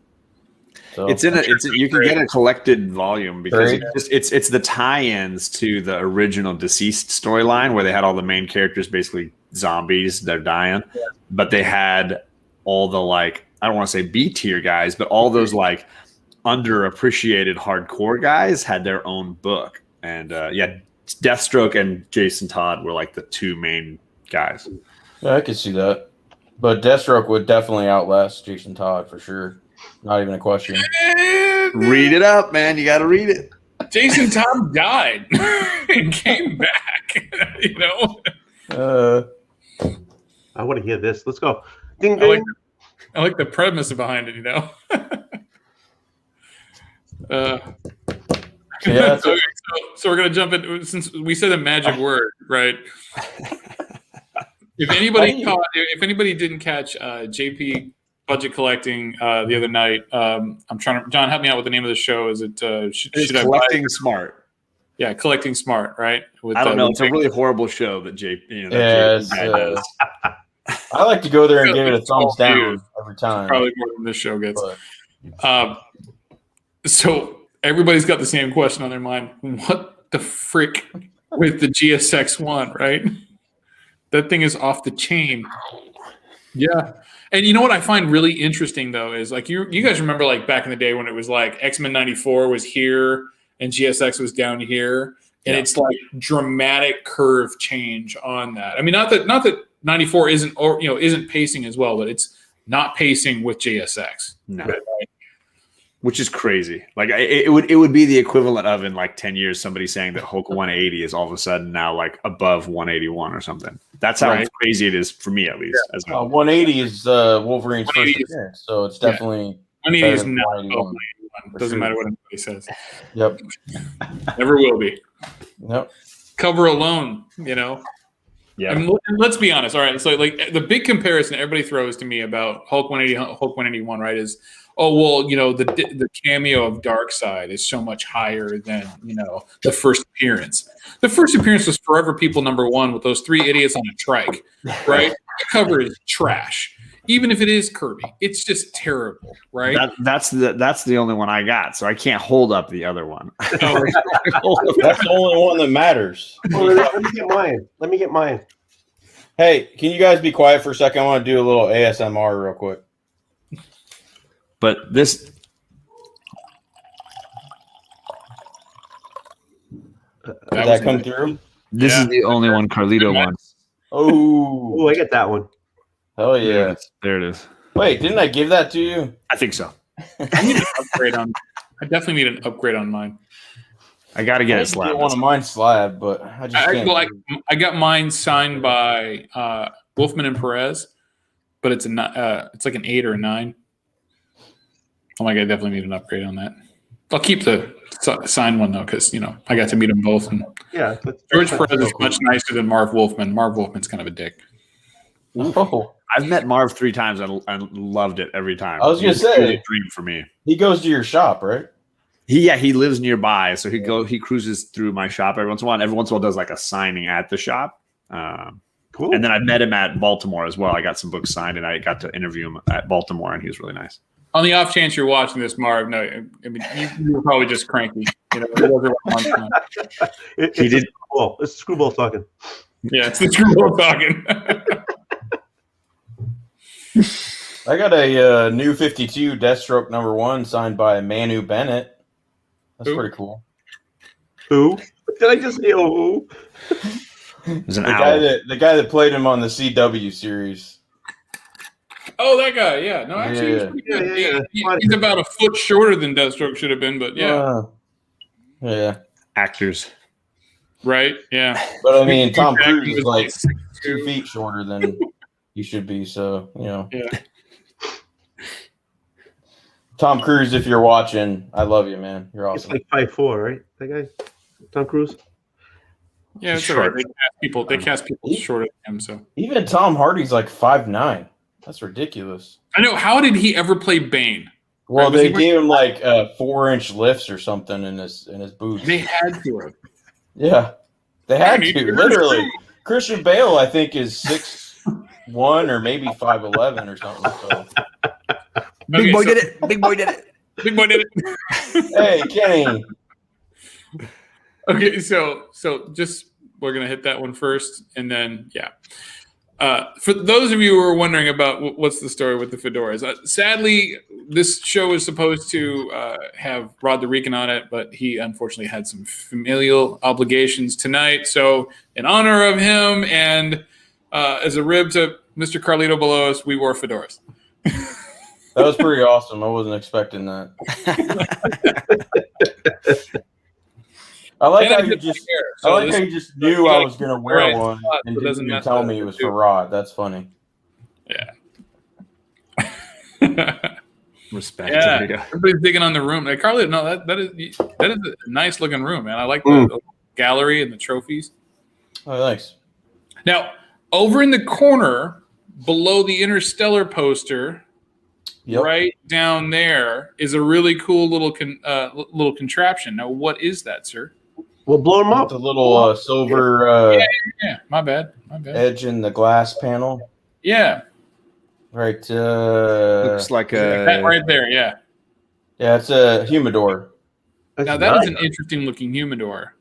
So You can get a collected volume because it's the tie-ins to the original Deceased storyline where they had all the main characters basically zombies, they're dying, but they had all the I don't want to say B tier guys, but all those underappreciated hardcore guys had their own book, and Deathstroke and Jason Todd were the 2 main guys. Yeah, I could see that. But Deathstroke would definitely outlast Jason Todd for sure. Not even a question. Read it up, man. You got to read it. Jason Todd died and came back. I want to hear this. Let's go. Ding, ding. I like the premise behind it. Yeah, so we're gonna jump in since we said a magic word, right? If anybody didn't catch JP budget collecting the other night, I'm trying to John, help me out with the name of the show. Is it should Collecting Smart? Yeah, Collecting Smart, right? I don't know. It's a really horrible show that JP does. I like to go there and give it a thumbs down every time. Probably more than this show gets. So everybody's got the same question on their mind. What the frick with the GSX-1, right? That thing is off the chain. Yeah. And you know what I find really interesting, though, is you guys remember back in the day when it was X-Men 94 was here and GSX was down here. And it's dramatic curve change on that. I mean, not that 94 isn't pacing as well, but it's not pacing with JSX. No. Right? Which is crazy. It would be the equivalent of in 10 years somebody saying that Hulk 180 is all of a sudden now above 181 or something. That's how crazy it is for me, at least. Yeah. As well. 180 is Wolverine's first appearance, so it's definitely 180 is not 181. Doesn't matter what anybody says. Yep. Never will be. Yep. Cover alone, Yeah. I mean, let's be honest. All right. So the big comparison everybody throws to me about Hulk 180, Hulk 181, right, is the cameo of Darkseid is so much higher than the first appearance. The first appearance was Forever People #1 with those 3 idiots on a trike, right? The cover is trash. Even if it is Kirby, it's just terrible, right? That's the only one I got, so I can't hold up the other one. That's the only one that matters. Let me get mine. Hey, can you guys be quiet for a second? I want to do a little ASMR real quick. But this did that come through? This is the only one Carlito wants. Oh, I get that one. Hell yeah! There it is. Wait, didn't I give that to you? I think so. I need an upgrade on. I definitely need an upgrade on mine. I got to get it slabbed. I want a mine slab, but I just can't. I got mine signed by Wolfman and Perez, but it's it's like an 8 or a 9. Oh my god, I definitely need an upgrade on that. I'll keep the signed one though, because I got to meet them both. And Yeah, George Perez is much nicer than Marv Wolfman. Marv Wolfman's kind of a dick. Oh, I've met Marv 3 times and loved it every time. I was gonna say, he was a dream for me. he goes to your shop, right? He lives nearby, so he cruises through my shop every once in a while. And every once in a while, does like a signing at the shop. cool. And then I met him at Baltimore as well. I got some books signed, and I got to interview him at Baltimore, and he was really nice. On the off chance you're watching this, Marv, no, I mean you were probably just cranky. It wasn't one time. He did. Well, it's Screwball talking. Yeah, it's the screwball talking. I got a new 52 Deathstroke #1 signed by Manu Bennett. That's Who? pretty cool. Who? Did I just say who? It was an The owl. guy that played him on the CW series. Oh, that guy. Yeah. No, actually, Yeah. he's pretty good. Yeah. He's about a foot shorter than Deathstroke should have been, but yeah. Yeah. Actors. Right? Yeah. But I mean, Tom Jack Cruise was is like 6'2". 2 feet shorter than he should be. So, Yeah. Tom Cruise, if you're watching, I love you, man. You're It's awesome. like 5'4", right? That guy, Tom Cruise. Yeah, it's He's all right. short. They cast people shorter than him, so. Even Tom Hardy's like 5'9". That's ridiculous. I know. How did he ever play Bane? Well, Was they he- gave him like 4-inch lifts or something in his boots. They had to. Yeah, they had I mean, to it's literally. true. Christian Bale, I think, is 6'1" or maybe 5'11" or something. So. Big Okay, boy so- did it. Big boy did it. Big boy did it. Hey, Kenny. Okay, so just we're gonna hit that one first, and then for those of you who are wondering about what's the story with the fedoras, sadly, this show is supposed to have Rod the Rican on it, but he unfortunately had some familial obligations tonight. So, in honor of him and as a rib to Mr. Carlito below us, we wore fedoras. That was pretty awesome. I wasn't expecting that. I like how you just. I like how you just knew I was gonna wear right one spot, and so it doesn't didn't even mess tell up me it the was two. for Rod. That's funny. Respect. Yeah, There you go. everybody's digging on the room. Like, Carly, no, that is a nice looking room, man. I like the gallery and the trophies. Oh, thanks. Now, over in the corner, below the Interstellar poster, Yep. right down there, is a really cool little contraption. Now, what is that, sir? We'll blow him up. The little silver Yeah, my bad. edge in the glass panel. Yeah, Right. Looks like that a. right there. Yeah. Yeah, it's a humidor. That's Now that is nice. an interesting looking humidor,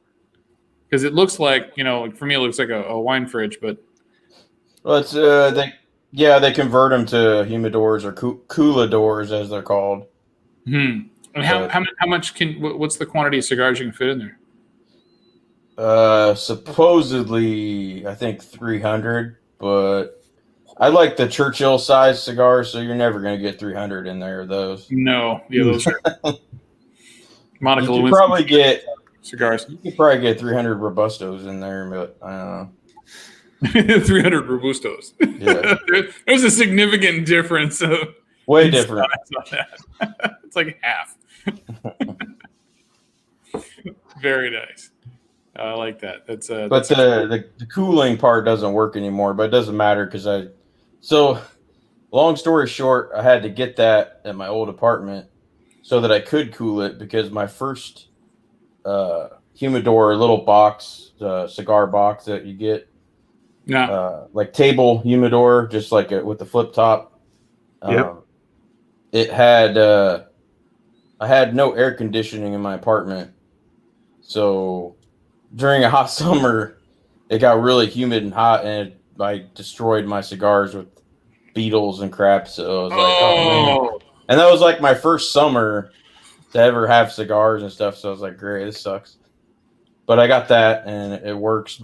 because it looks like for me it looks like a wine fridge, but Well, it's they convert them to humidors or cooladors as they're called. And how much what's the quantity of cigars you can fit in there? Supposedly, I think 300, but I like the Churchill size cigars, so you're never going to get 300 in there of those. No, yeah, those are Monica You could Lewinsky probably get cigars. 300 Robustos in there, but I don't know. 300 Robustos. Yeah. There's a significant difference. Way in different. size on that. It's like half. Very nice. I like that. That's But the cooling part doesn't work anymore, but it doesn't matter because so long story short, I had to get that at my old apartment so that I could cool it because my first humidor little box, cigar box that you get, like table humidor, just like with the flip top. Yep. It had I had no air conditioning in my apartment, so during a hot summer, it got really humid and hot, and I destroyed my cigars with beetles and crap. So I was like, oh man. And that was like my first summer to ever have cigars and stuff. So I was like, great, this sucks. But I got that, and it worked.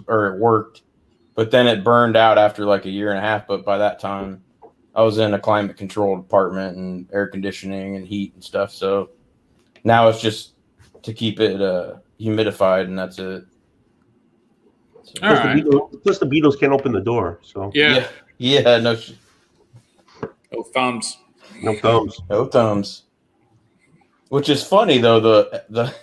But then it burned out after like a year and a half. But by that time, I was in a climate controlled apartment and air conditioning and heat and stuff. So now it's just to keep it humidified, and that's it. So, All right. Plus the Beatles can't open the door. So Yeah. Yeah, no thumbs. No thumbs. no thumbs. Which is funny though. The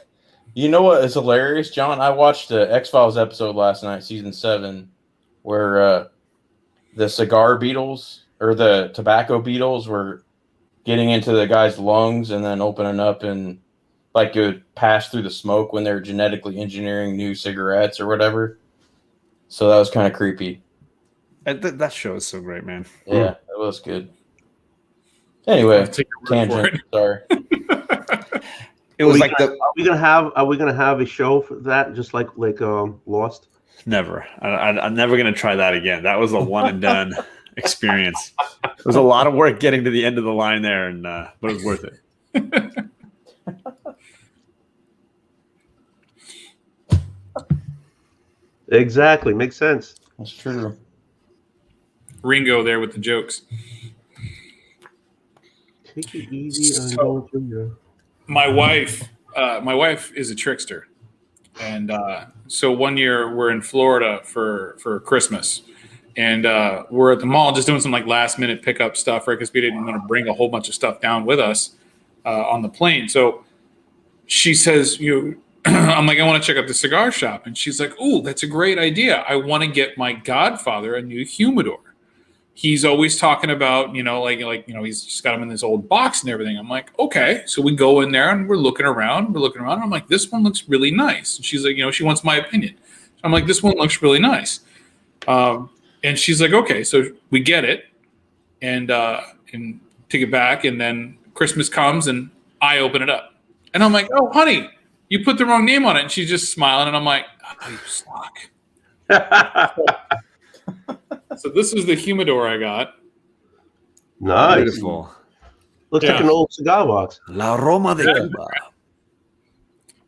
you know what is hilarious, John? I watched the X-Files episode last night, season 7, where the cigar beetles or the tobacco beetles were getting into the guy's lungs and then opening up and like it would pass through the smoke when they're genetically engineering new cigarettes or whatever. So that was kind of creepy. That show is so great, man. Yeah, that was good. Anyway, I'll take your word for tangent. Sorry. It was like the Are we gonna have a show for that, just like Lost? never. I'm never gonna try that again. That was a one and done experience. It was a lot of work getting to the end of the line there, and but it was worth it. Exactly, makes sense. That's true. Ringo there with the jokes. Take it easy. So- My wife is a trickster, and so one year we're in Florida for Christmas, and we're at the mall just doing some like last minute pickup stuff, right? Because we didn't want to bring a whole bunch of stuff down with us on the plane. So she says, I'm like, I want to check out the cigar shop, and she's like, "Ooh, that's a great idea. I want to get my godfather a new humidor. He's always talking about, he's just got him in this old box and everything." I'm like, okay. So we go in there and we're looking around. And I'm like, this one looks really nice. And she's like, she wants my opinion. So I'm like, this one looks really nice. And she's like, okay. So we get it and take it back. And then Christmas comes and I open it up. And I'm like, oh, honey, you put the wrong name on it. And she's just smiling. And I'm like, oh, you suck. So this is the humidor I got. Nice. Beautiful. Looks like an old cigar box. La Roma de Cuba.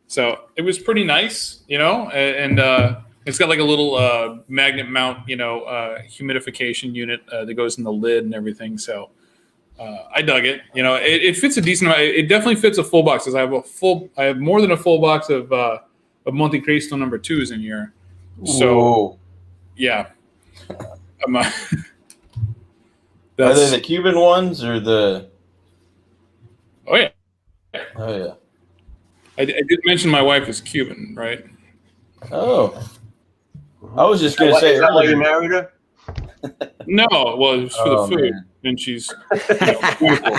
So it was pretty nice, and it's got like a little magnet mount, humidification unit that goes in the lid and everything. So I dug it. It fits a decent amount. It definitely fits a full box. Because I have more than a full box of Monte Cristo number 2s in here. So Whoa. yeah. Are they the Cuban ones or the? Oh yeah. Oh yeah. I did mention my wife is Cuban, right? Oh. I was just gonna Is say that why you earlier. married her? No, well, it was for the food, Man. and she's beautiful.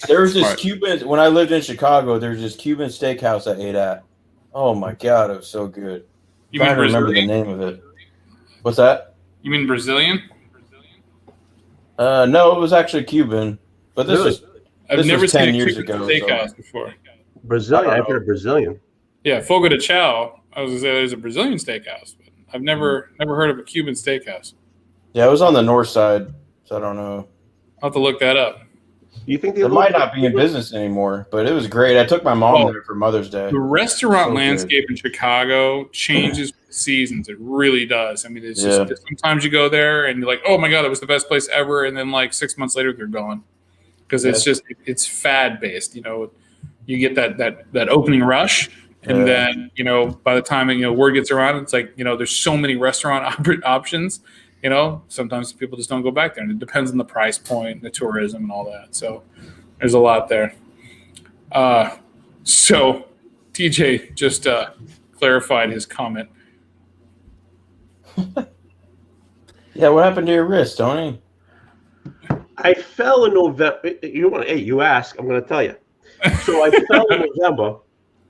There was this Smart. Cuban when I lived in Chicago. There was this Cuban steakhouse I ate at. Oh my god, it was so good. You Trying mean to remember the Brazilian? name of it. What's that? You mean Brazilian? No, it was actually Cuban. But this Really? was I've This never was 10 seen a years Cuban ago, steakhouse before. Brazilian. I don't I've heard Brazilian. Yeah, Fogo de Chao. I was gonna say there's a Brazilian steakhouse, but I've never heard of a Cuban steakhouse. yeah, it was on the north side, so I don't know. I'll have to look that up. You think they It might not be in business anymore, but it was great. I took my mom Oh. there for Mother's Day. The restaurant So landscape in Chicago changes with the seasons. It really does. I mean, it's Yeah. just sometimes you go there and you're like, oh my god, that was the best place ever, and then like 6 months later they're gone because it's fad based. You get that opening rush, and then by the time word gets around, it's like there's so many restaurant options. Sometimes people just don't go back there, and it depends on the price point, the tourism, and all that. So there's a lot there. So TJ just clarified his comment. Yeah, what happened to your wrist, Tony? I fell in November. You ask, I'm going to tell you. So I fell in November,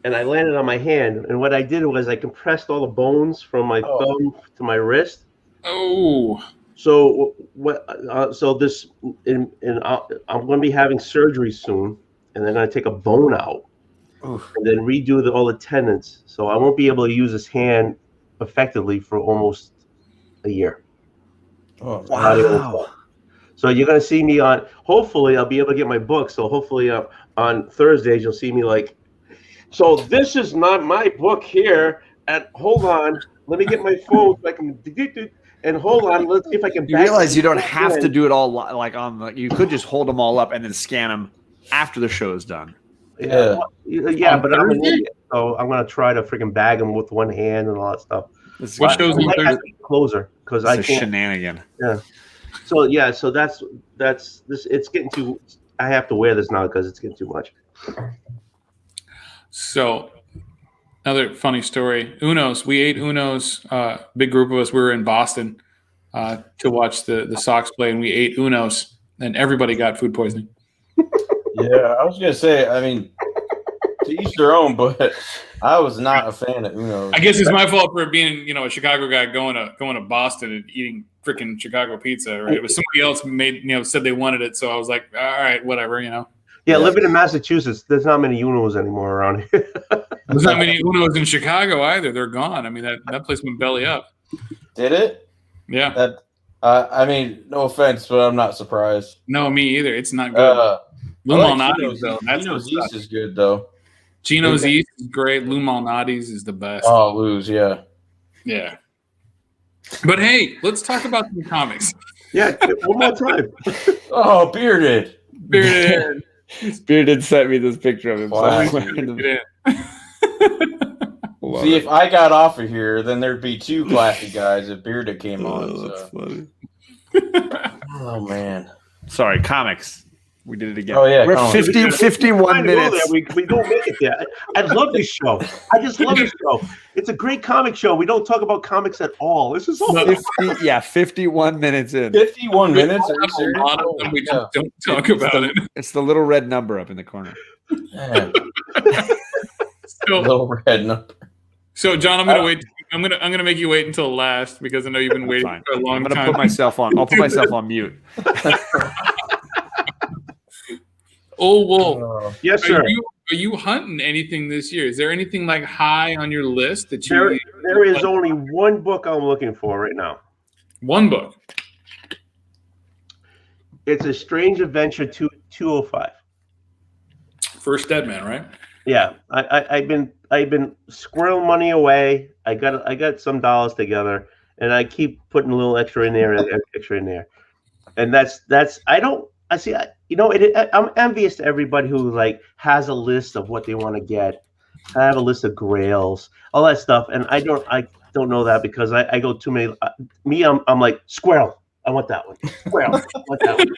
and I landed on my hand. And what I did was I compressed all the bones from my thumb to my wrist. Oh, So what? So this, I'm going to be having surgery soon, and they're going to take a bone out, and then redo all the tendons. So I won't be able to use this hand effectively for almost a year. Oh, Wow. So you're going to see me on. Hopefully, I'll be able to get my book. So hopefully, on Thursdays you'll see me like. So this is not my book here. And hold on, let me get my phone so I can. And hold on, let's see if I can. You realize you don't have to do it all like on the. You could just hold them all up and then scan them after the show is done. Yeah, but I'm an idiot, so I'm gonna try to freaking bag them with one hand and all that stuff. What show's on I Thursday? Closer because I It's a can't. shenanigan. So that's this. It's getting too. I have to wear this now because it's getting too much. So, another funny story. Uno's. We ate Uno's. Big group of us. We were in Boston to watch the Sox play, and we ate Uno's, and everybody got food poisoning. Yeah, I was gonna say. I mean, to each their own, but I was not a fan of Uno's. I guess it's my fault for being, a Chicago guy going to Boston and eating freaking Chicago pizza. Right? It was somebody else said they wanted it, so I was like, all right, whatever, Yeah, living in Massachusetts, there's not many Unos anymore around here. There's not many Unos in Chicago either. They're gone. I mean, that place went belly up. Did it? Yeah. I mean, no offense, but I'm not surprised. No, me either. It's not good. Lou Malnati's, though. That's Gino's East is good, though. Gino's East is great. Lou Malnati's is the best. Oh, Lou's, yeah. Yeah. But hey, let's talk about some comics. Yeah, one more time. Oh, Bearded. Bearded. Bearded sent me this picture of him. Wow. So See, if I got off of here, then there'd be two classy guys if Bearded came on. that's funny. Oh, man. Sorry, comics. We did it again. Oh, yeah. We're 51 minutes. We don't make it there. I love this show. I just love this show. It's a great comic show. We don't talk about comics at all. This is all 51 minutes in. 51 minutes? Are you A serious? lot of them we just don't talk about it. It's the little red number up in the corner. Man, So, little red number. so John, I'm gonna wait. I'm gonna make you wait until last because I know you've been waiting Fine. for a long I'm gonna time. put myself on. I'll put myself on mute. Old Wolf. Yes, sir. Are you hunting anything this year? Is there anything like high on your list that you? There is only one book I'm looking for right now. One book. It's A Strange Adventure 205. First Dead Man, right? Yeah, I've been squirreling money away. I got some dollars together, and I keep putting a little extra in there, and that's I'm envious to everybody who like has a list of what they want to get. I have a list of grails, all that stuff, and I don't know that because I go too many. I'm like squirrel. I want that one. Squirrel. I want that one.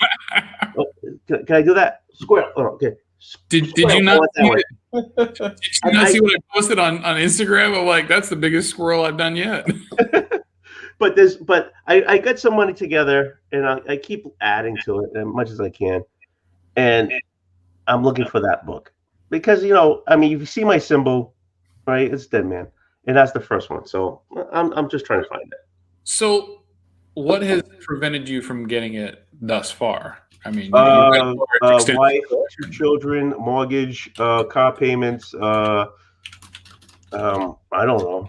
Oh, can I do that? Squirrel. Oh, okay. Did you not see it? Did you not see what I posted on Instagram? I'm like, that's the biggest squirrel I've done yet. But I got some money together, and I keep adding to it as much as I can, and I'm looking for that book because you see my symbol, right? It's Dead Man, and that's the first one. So I'm just trying to find it. So, what has prevented you from getting it thus far? I mean, wife, 2 children, mortgage, car payments. I don't know.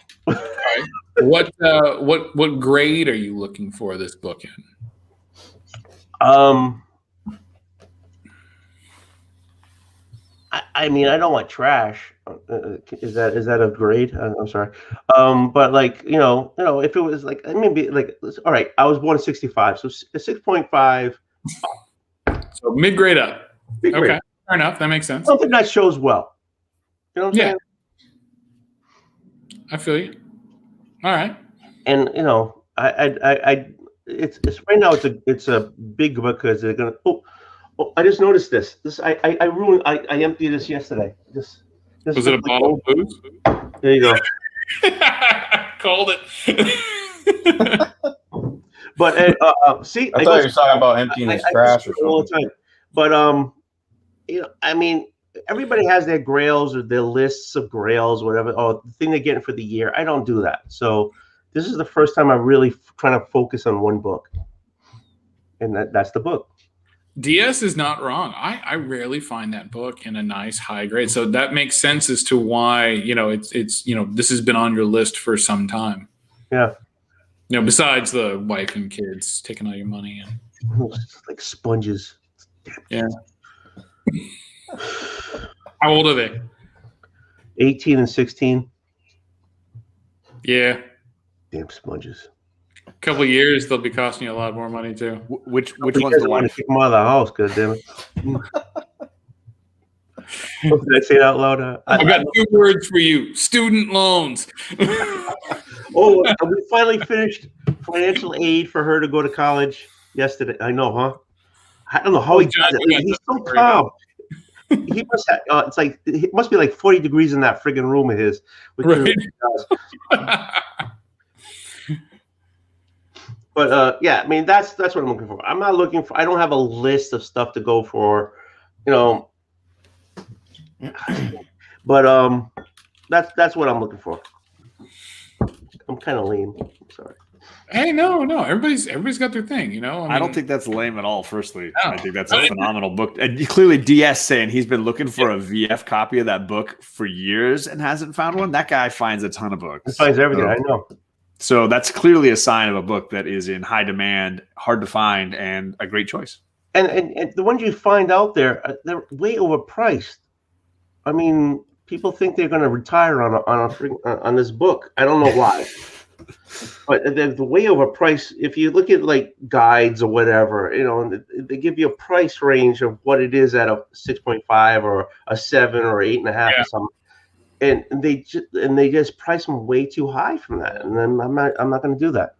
What grade are you looking for this book in? I mean, I don't want trash. Is that a grade? I'm sorry. But like if it was like maybe like all right, I was born in 65, so 6.5. So mid grade up. Big Okay, grade. fair enough. That makes sense. Something that shows well. You know what I'm saying? I feel you. All right. And it's right now. It's a big book because they're gonna. Oh, I just noticed this. I emptied this yesterday. This Was it a bottle of booze? There you go. Called it. But see, I thought you were talking about emptying his trash or all the something. time. But I mean, everybody has their grails or their lists of grails, whatever. Oh, the thing they're getting for the year. I don't do that. So this is the first time I'm really trying to focus on one book, and that's the book. DS is not wrong. I rarely find that book in a nice high grade, so that makes sense as to why it's this has been on your list for some time. Yeah. Besides the wife and kids taking all your money and like sponges. yeah. How old are they? 18 and 16. Yeah. Damn sponges. A couple of years, they'll be costing you a lot more money too. Which Because one's the I want wife? to kick them out of the house, God damn it. Did I say that out loud? I've got 2 words for you: student loans. Oh, we finally finished financial aid for her to go to college yesterday. I know, huh? I don't know how he John, does we it. got He's so nothing for calm. He must have, it must be like 40 degrees in that friggin' room of his. Right. But yeah, I mean that's what I'm looking for. I'm not looking for. I don't have a list of stuff to go for, you know. But that's what I'm looking for. I'm kind of lame. I'm sorry. Hey, no, everybody's got their thing, you know. I don't think that's lame at all. Firstly, No. I think that's a phenomenal book. And clearly, DS saying he's been looking for a VF copy of that book for years and hasn't found one. That guy finds a ton of books. He finds everything. I know. So that's clearly a sign of a book that is in high demand, hard to find, and a great choice. And the ones you find out there, they're way overpriced. I mean, people think they're going to retire on this book. I don't know why. But they're way overpriced. If you look at like guides or whatever, you know, they give you a price range of what it is at a 6.5 or a 7 or 8.5 or something, and they just price them way too high from that. And then I'm not going to do that.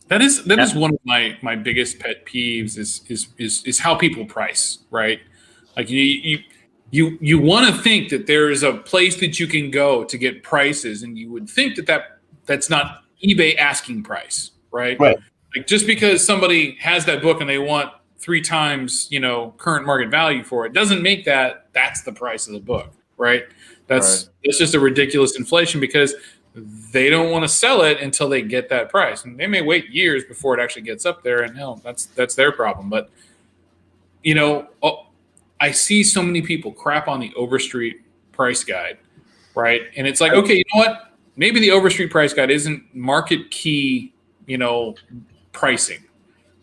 That is one of my biggest pet peeves is how people price, right? Like you want to think that there is a place that you can go to get prices, and you would think that's not eBay asking price, right? Right. Like just because somebody has that book and they want 3 times, you know, current market value for it doesn't make that's the price of the book, right? It's just a ridiculous inflation because they don't want to sell it until they get that price, and they may wait years before it actually gets up there. And hell, that's their problem. But you know, I see so many people crap on the Overstreet price guide, right? And it's like, okay, you know what? Maybe the Overstreet price guide isn't market key, you know, pricing,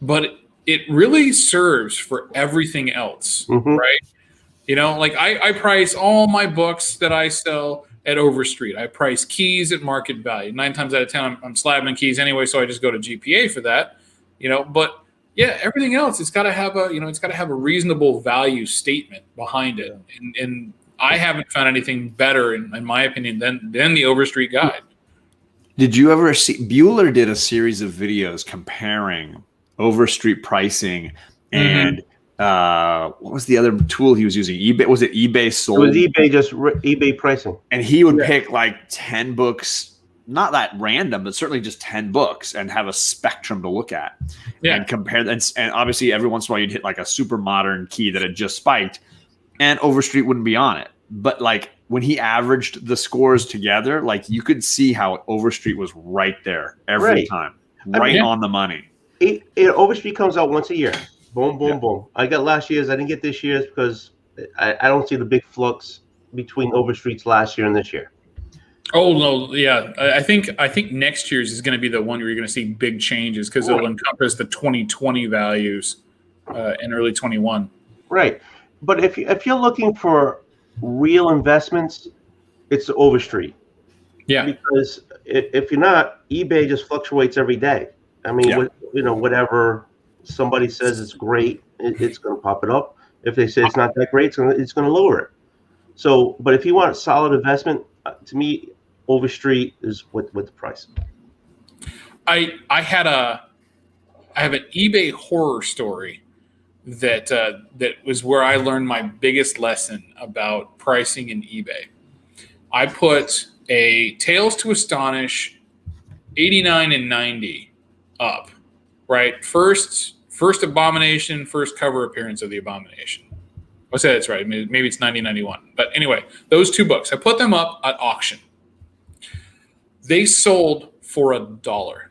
but it really serves for everything else, right? You know, like I price all my books that I sell at Overstreet. I price keys at market value. 9 times out of 10, I'm slabbing keys anyway, so I just go to GPA for that, you know. But yeah, everything else, it's got to have a reasonable value statement behind it, and I haven't found anything better, in my opinion, than the Overstreet guide. Did you ever see Bueller did a series of videos comparing Overstreet pricing and what was the other tool he was using? eBay. Was it eBay sold? It was eBay, just eBay pricing. And he would pick like 10 books, not that random, but certainly just 10 books, and have a spectrum to look at and compare. And obviously every once in a while you'd hit like a super modern key that had just spiked, and Overstreet wouldn't be on it. But like when he averaged the scores together, like you could see how Overstreet was right there every time, on the money. Overstreet comes out once a year. Boom, boom, boom. I got last year's. I didn't get this year's because I don't see the big flux between Overstreet's last year and this year. Oh no, yeah. I think next year's is going to be the one where you're going to see big changes because it'll encompass the 2020 values in early 21. Right. But if you're looking for real investments, it's Overstreet. Yeah. Because if you're not, eBay just fluctuates every day. I mean, whatever somebody says it's great, it's going to pop it up. If they say it's not that great, it's going to lower it. So, but if you want a solid investment, to me, Overstreet is with the price. I have an eBay horror story that was where I learned my biggest lesson about pricing in eBay. I put a Tales to Astonish 89 and 90 up, right? First Abomination, first cover appearance of the Abomination. I say that's right. Maybe it's 9091. But anyway, those 2 books, I put them up at auction. They sold for $1.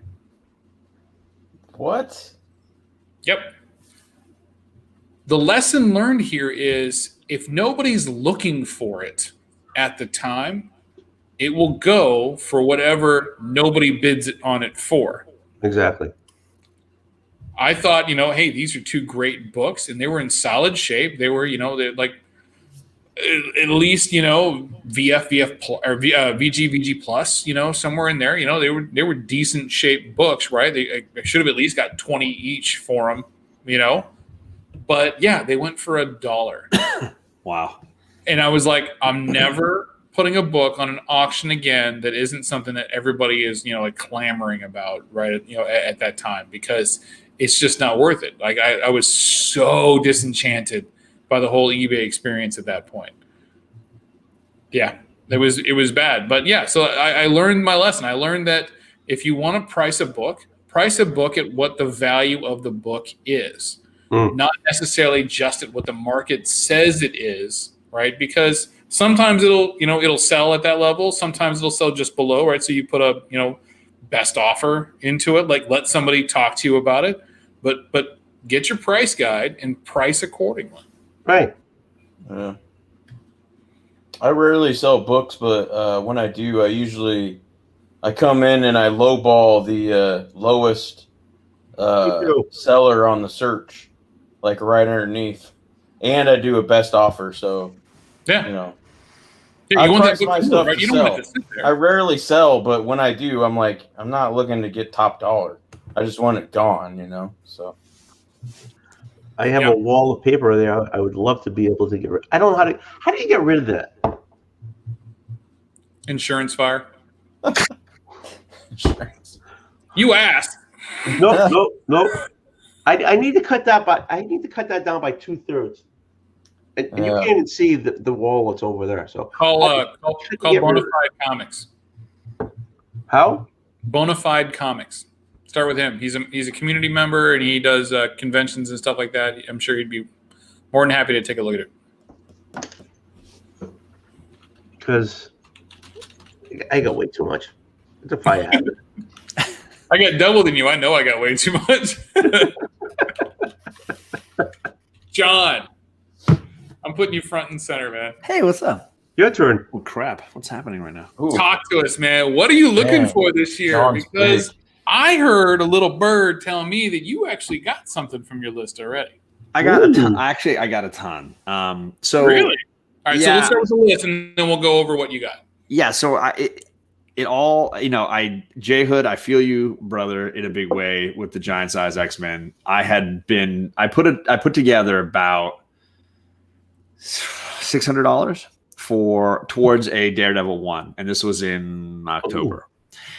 What? Yep. The lesson learned here is if nobody's looking for it at the time, it will go for whatever nobody bids on it for. Exactly. I thought, hey, these are 2 great books, and they were in solid shape. They were, they're like at least, VG plus, somewhere in there. They were decent shaped books, right? I should have at least got 20 each for them, But yeah, they went for $1. Wow. And I was like, I'm never putting a book on an auction again that isn't something that everybody is, like clamoring about right at that time, because it's just not worth it. Like I was so disenchanted by the whole eBay experience at that point. Yeah, it was bad. But yeah, so I learned my lesson. I learned that if you want to price a book at what the value of the book is, not necessarily just at what the market says it is, right? Because sometimes it'll sell at that level. Sometimes it'll sell just below, right? So you put a, best offer into it, like let somebody talk to you about it, but get your price guide and price accordingly. Right. Yeah. I rarely sell books, but when I do, I come in and I lowball the lowest seller on the search, like right underneath, and I do a best offer. So yeah, yeah, you I want price that book my too, stuff right? to You don't sell. have to sit there. I rarely sell, but when I do, I'm like, I'm not looking to get top dollar. I just want it gone, So I have a wall of paper there. I would love to be able to get rid. I don't know how do you get rid of that? Insurance fire. Insurance. You asked. No. I need to cut that down by 2/3. And you can't even see the wall that's over there. So call Bonafide Comics. How? Bonafide Comics. Start with him. He's a community member and he does conventions and stuff like that. I'm sure he'd be more than happy to take a look at it. Because I got way too much. It's a fire habit. I got double than you. I know I got way too much. John, I'm putting you front and center, man. Hey, what's up? Your turn. Oh crap! What's happening right now? Ooh. Talk to us, man. What are you looking for this year? John's Because big. I heard a little bird tell me that you actually got something from your list already. I got a ton. Actually, I got a ton. So really? All right, so yeah. let's start with the list, and then we'll go over what you got. Yeah, so it all, J Hood, I feel you, brother, in a big way with the giant size X-Men. I put together about $600 towards a Daredevil 1, and this was in October.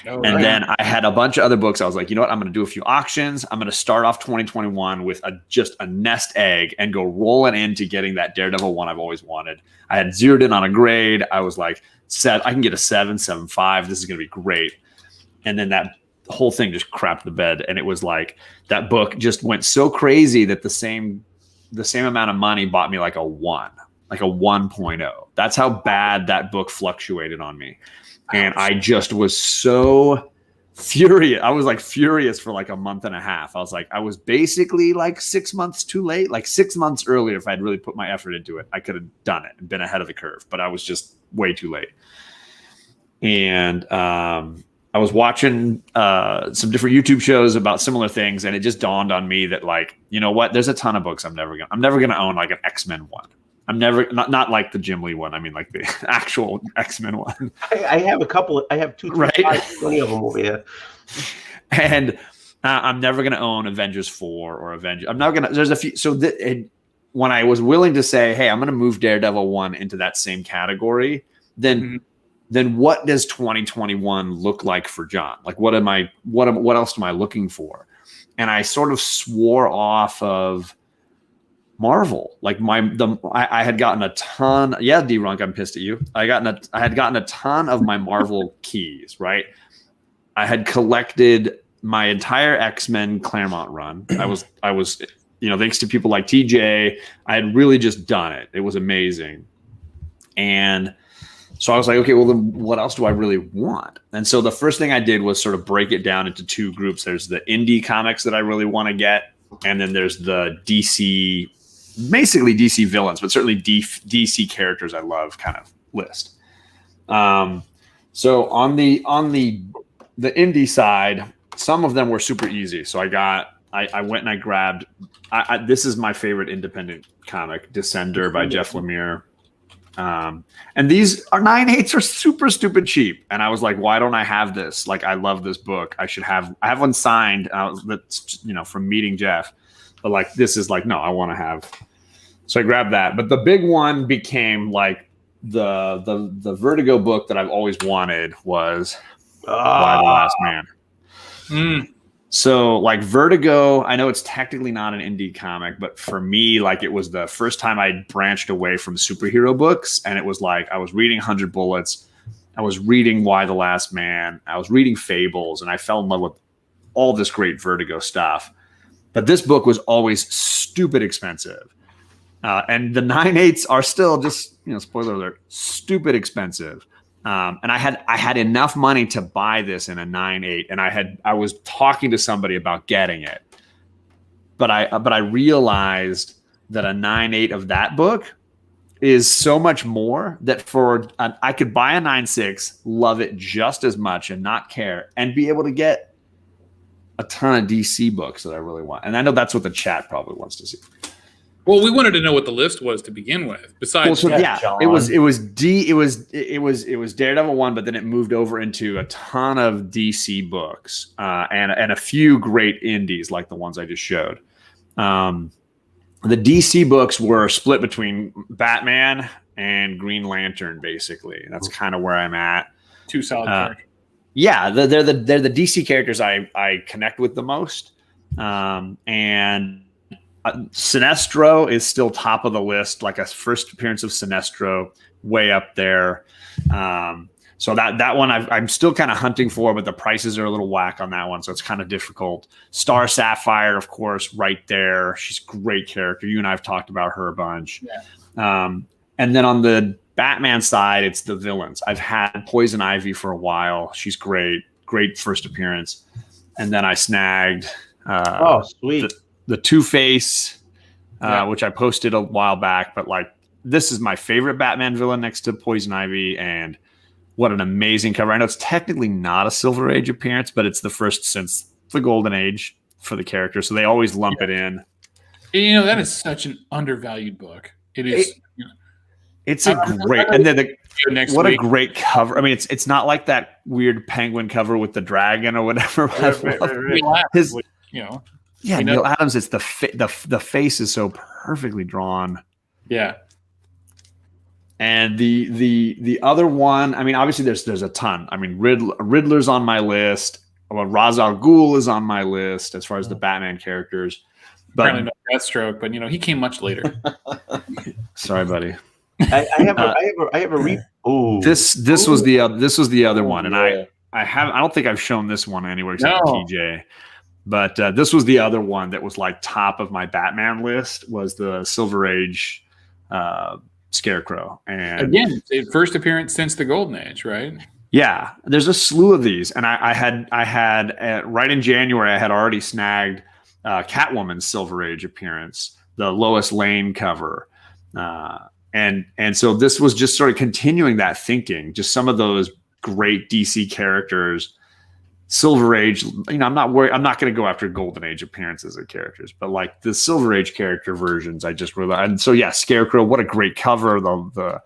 And then I had a bunch of other books. I was like, you know what? I'm going to do a few auctions. I'm going to start off 2021 with just a nest egg and go rolling into getting that Daredevil 1 I've always wanted. I had zeroed in on a grade. I was like, I can get a 7.75. This is going to be great. And then that whole thing just crapped the bed. And it was like that book just went so crazy that the same amount of money bought me like a 1, like a 1.0. That's how bad that book fluctuated on me. And I just was so furious. I was like furious for like a month and a half. I was like, I was basically like 6 months too late. Like 6 months earlier, if I'd really put my effort into it, I could have done it and been ahead of the curve. But I was just way too late. And I was watching some different YouTube shows about similar things, and it just dawned on me that, like, you know what? There's a ton of books I'm never gonna own, like an X-Men one. I'm never not like the Jim Lee one. I mean, like the actual X-Men one. I have a couple. I have 2, 3, Right? 5, 20 of them over here. And I'm never going to own Avengers 4 or Avengers. I'm not going to. There's a few. So when I was willing to say, hey, I'm going to move Daredevil 1 into that same category, then what does 2021 look like for John? Like, what else am I looking for? And I sort of swore off of Marvel. Like I had gotten a ton. Yeah, D-Runk, I'm pissed at you. I had gotten a ton of my Marvel keys, right? I had collected my entire X-Men Claremont run. I was, thanks to people like TJ, I had really just done it. It was amazing. And so I was like, okay, well then what else do I really want? And so the first thing I did was sort of break it down into 2 groups. There's the indie comics that I really want to get. And then there's the DC, basically DC villains, but certainly DC characters I love kind of list. So on the indie side, some of them were super easy. So I went and I grabbed, this is my favorite independent comic, Descender by Jeff Lemire. And these are 9/8 are super stupid cheap. And I was like, why don't I have this? Like, I love this book. I have one signed that's, from meeting Jeff, but like, this is like, no, I want to have. So I grabbed that. But the big one became like the Vertigo book that I've always wanted was Why the Last Man. So like Vertigo, I know it's technically not an indie comic, but for me, like it was the first time I branched away from superhero books. And it was like I was reading 100 Bullets. I was reading Why the Last Man. I was reading Fables, and I fell in love with all this great Vertigo stuff. But this book was always stupid expensive. And the 9/8 are still just, spoiler alert, stupid expensive. And I had enough money to buy this in a 9/8, and I was talking to somebody about getting it, but I realized that a 9/8 of that book is so much more that I could buy a 9/6, love it just as much and not care, and be able to get a ton of DC books that I really want. And I know that's what the chat probably wants to see. Well, we wanted to know what the list was to begin with. Besides, it was Daredevil 1, but then it moved over into a ton of DC books and a few great indies like the ones I just showed. The DC books were split between Batman and Green Lantern, basically. That's kind of where I'm at. Two solid characters. Yeah, they're the DC characters I connect with the most, and. Sinestro is still top of the list, like a first appearance of Sinestro, way up there. So that one I'm still kind of hunting for, but the prices are a little whack on that one, so it's kind of difficult. Star Sapphire, of course, right there. She's a great character. You and I have talked about her a bunch. Yeah. And then on the Batman side, it's the villains. I've had Poison Ivy for a while. She's great first appearance. And then I snagged sweet. The Two-Face, which I posted a while back, but like this is my favorite Batman villain next to Poison Ivy, and what an amazing cover. I know it's technically not a Silver Age appearance, but it's the first since the Golden Age for the character, so they always lump it in. That is such an undervalued book. It is. It's a great, and then a great cover. I mean, it's not like that weird penguin cover with the dragon or whatever. Right. Yeah, Neil Adams. It's the face is so perfectly drawn. Yeah, and the other one. I mean, obviously there's a ton. I mean, Riddler's on my list. Well, Ra's al Ghul is on my list as far as the Batman characters. But apparently no Deathstroke, but he came much later. Sorry, buddy. I have a This was the other one, and I don't think I've shown this one anywhere except TJ. But this was the other one that was like top of my Batman list, was the Silver Age Scarecrow. And again, first appearance since the Golden Age, right? Yeah, there's a slew of these, and I had right in January I had already snagged Catwoman's Silver Age appearance, the Lois Lane cover, and so this was just sort of continuing that thinking, just some of those great DC characters. Silver Age, I'm not worried. I'm not going to go after Golden Age appearances of characters, but like the Silver Age character versions, I just really. And so yeah, Scarecrow, what a great cover! The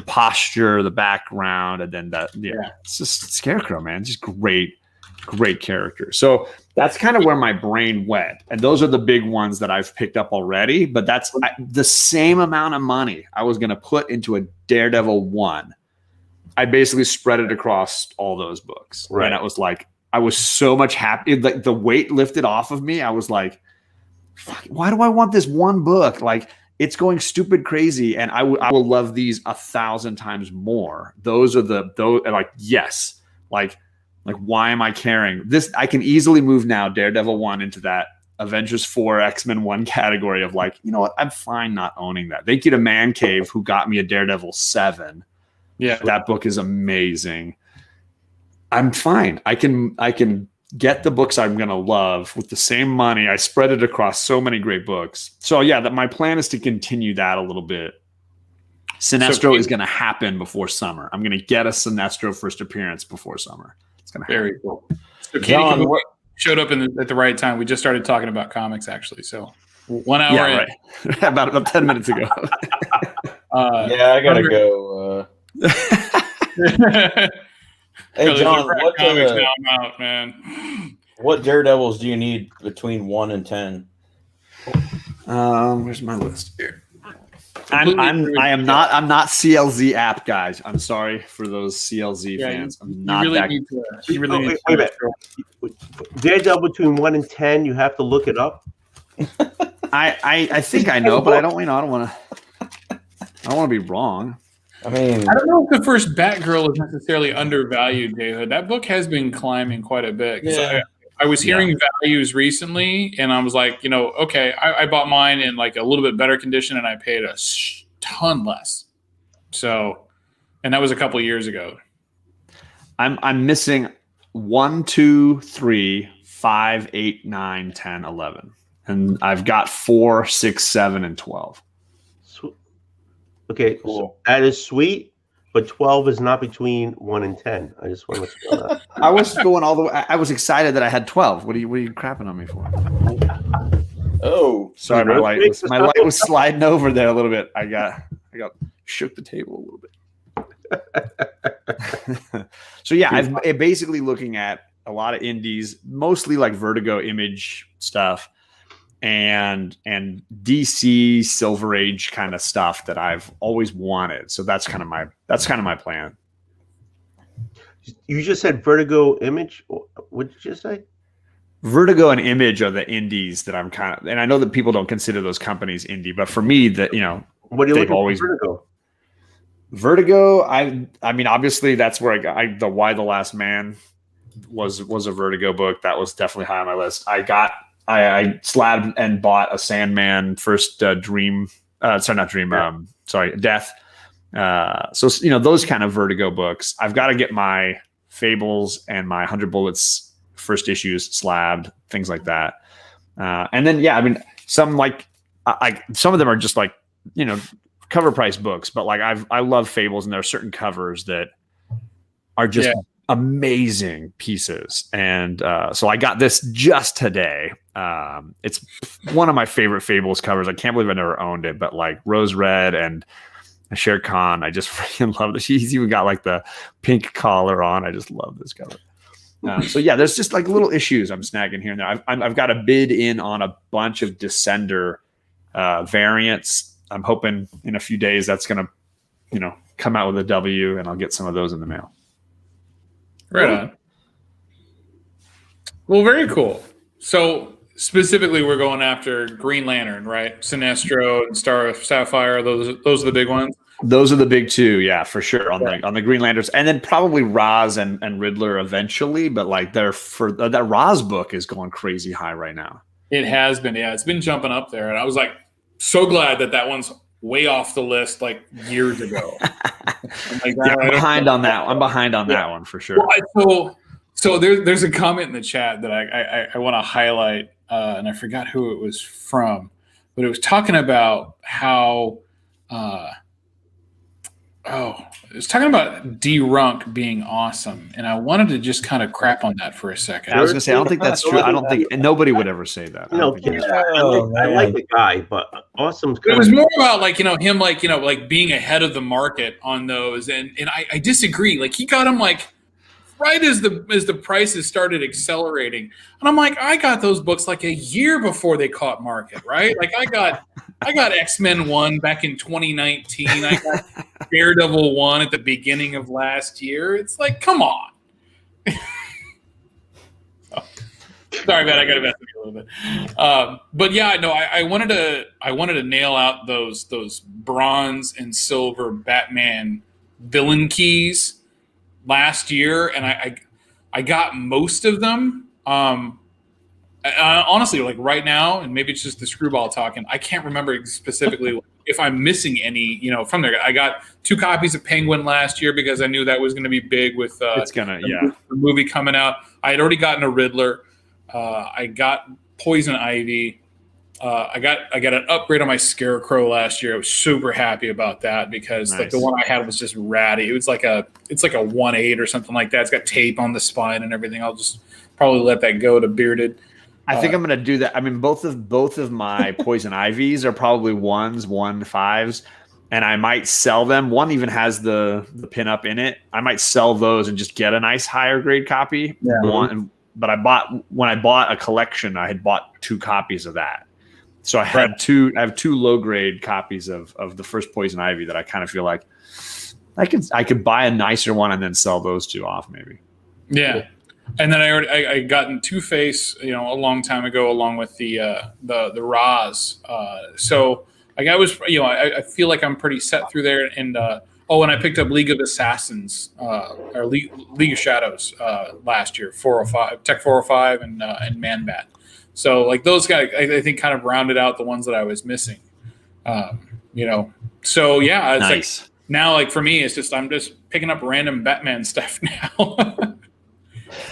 posture, the background, and then it's just Scarecrow, man, just great character. So that's kind of where my brain went, and those are the big ones that I've picked up already. But that's the same amount of money I was going to put into a Daredevil 1. I basically spread it across all those books, and it was like. I was so much happy. Like the weight lifted off of me. I was like, fuck, why do I want this one book? Like it's going stupid crazy. And I will love these 1,000 times more. Those like, yes. Like why am I carrying this? I can easily move now Daredevil 1 into that Avengers 4, X-Men 1 category of like, you know what? I'm fine not owning that. Thank you to Man Cave who got me a Daredevil 7. Yeah. That book is amazing. I'm fine. I can get the books I'm going to love with the same money. I spread it across so many great books. So yeah, my plan is to continue that a little bit. Sinestro is going to happen before summer. I'm going to get a Sinestro first appearance before summer. It's going to happen. Very cool. So John showed up at the right time. We just started talking about comics actually. So 1 hour in. Right. about 10 minutes ago. I got to go. Hey John, what Daredevils do you need between 1 and 10? Where's my list here? I'm not CLZ app guys. I'm sorry for those CLZ fans. I'm not really that. need to, you really need wait a to. minute. Daredevil between 1 and 10. You have to look it up. I think I know, but I don't want to be wrong. I mean, I don't know if the first Batgirl is necessarily undervalued, David. That book has been climbing quite a bit. Yeah. I was hearing values recently, and I was like, okay, I bought mine in like a little bit better condition, and I paid a ton less. So, and that was a couple of years ago. I'm missing 1, 2, 3, 5, 8, 9, 10, 11. And I've got 4, 6, 7, and 12. Okay, Cool. so that is sweet, but 12 is not between 1 and 10. I just want to know that. I was going all the way. I was excited that I had 12. What are you crapping on me for? oh, Sorry, my light was sliding over there a little bit. I got shook the table a little bit. So yeah, I'm basically looking at a lot of indies, mostly like Vertigo Image stuff. And DC Silver Age kind of stuff that I've always wanted. So that's kind of my plan. You just said Vertigo Image. What did you just say? Vertigo and Image are the indies that I'm kind of, and I know that people don't consider those companies indie, but for me, that what are you looking always for Vertigo? Vertigo. I mean, obviously that's where the Why the Last Man was a Vertigo book that was definitely high on my list. I slabbed and bought a Sandman first Dream. Sorry, not Dream. Death. So those kind of Vertigo books. I've got to get my Fables and my 100 Bullets first issues slabbed, things like that. And then I mean, some some of them are just like cover price books, but like I love Fables, and there are certain covers that are just amazing pieces. And so I got this just today. It's one of my favorite Fables covers. I can't believe I never owned it, but like Rose Red and Shere Khan, I just freaking love it. He's even got like the pink collar on. I just love this cover. So yeah, there's just like little issues I'm snagging here and there. I've got a bid in on a bunch of Descender variants. I'm hoping in a few days that's gonna come out with a W, and I'll get some of those in the mail. Right on. Well, very cool. So specifically, we're going after Green Lantern, right? Sinestro and Star of Sapphire. Those are the big ones. Those are the big two, yeah, for sure. On the Green Lanterns, and then probably Roz and Riddler eventually. But like that Roz book is going crazy high right now. It has been, yeah. It's been jumping up there, and I was like so glad that one's way off the list like years ago. I'm behind on that. I'm behind on that one for sure. Well, so there's a comment in the chat that I want to highlight, and I forgot who it was from, but it was talking about how it was talking about D-Runk being awesome, and I wanted to just kind of crap on that for a second. I was gonna say I don't think that's true. I don't think nobody would ever say that. I like the guy, but awesome's. It was more about him like being ahead of the market on those, and I disagree. Like he got him like right as the prices started accelerating, and I'm like, I got those books like a year before they caught market, right? Like I got X-Men 1 back in 2019. I got Daredevil 1 at the beginning of last year. It's like, come on. Sorry, man, I got to mess with you a little bit. But yeah, no, I wanted to nail out those bronze and silver Batman villain keys last year, and I got most of them. Honestly, like right now, and maybe it's just the screwball talking, I can't remember specifically if I'm missing any, from there. I got 2 copies of Penguin last year because I knew that was going to be big with the movie coming out. I had already gotten a Riddler. I got Poison Ivy. I got an upgrade on my Scarecrow last year. I was super happy about that because like the one I had was just ratty. It's like a 1/8 or something like that. It's got tape on the spine and everything. I'll just probably let that go to Bearded. I think I'm going to do that. I mean, both of my Poison Ivies are probably 1/5s, and I might sell them. One even has the pinup in it. I might sell those and just get a nice higher grade copy. Yeah. But when I bought a collection, I had bought 2 copies of that. So I have two low grade copies of the first Poison Ivy that I kind of feel like I could buy a nicer one and then sell those two off maybe. Yeah. And then I gotten Two-Face, a long time ago, along with the Roz. So like I was, I feel like I'm pretty set through there. And and I picked up League of Assassins or League of Shadows last year, 405, Tech 405, and Man Bat. So like those guys, I think, kind of rounded out the ones that I was missing. So yeah, it's nice. like now, like for me, it's just I'm just picking up random Batman stuff now.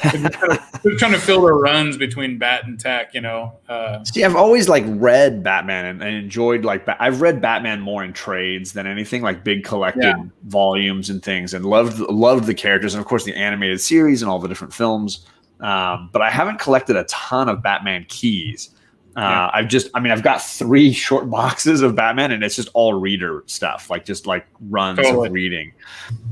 They're trying to fill their runs between Bat and Tech, See, I've always like read Batman and enjoyed I've read Batman more in trades than anything, like big collected volumes and things, and loved the characters and of course the animated series and all the different films. But I haven't collected a ton of Batman keys. I've got 3 short boxes of Batman, and it's just all reader stuff, just runs of reading.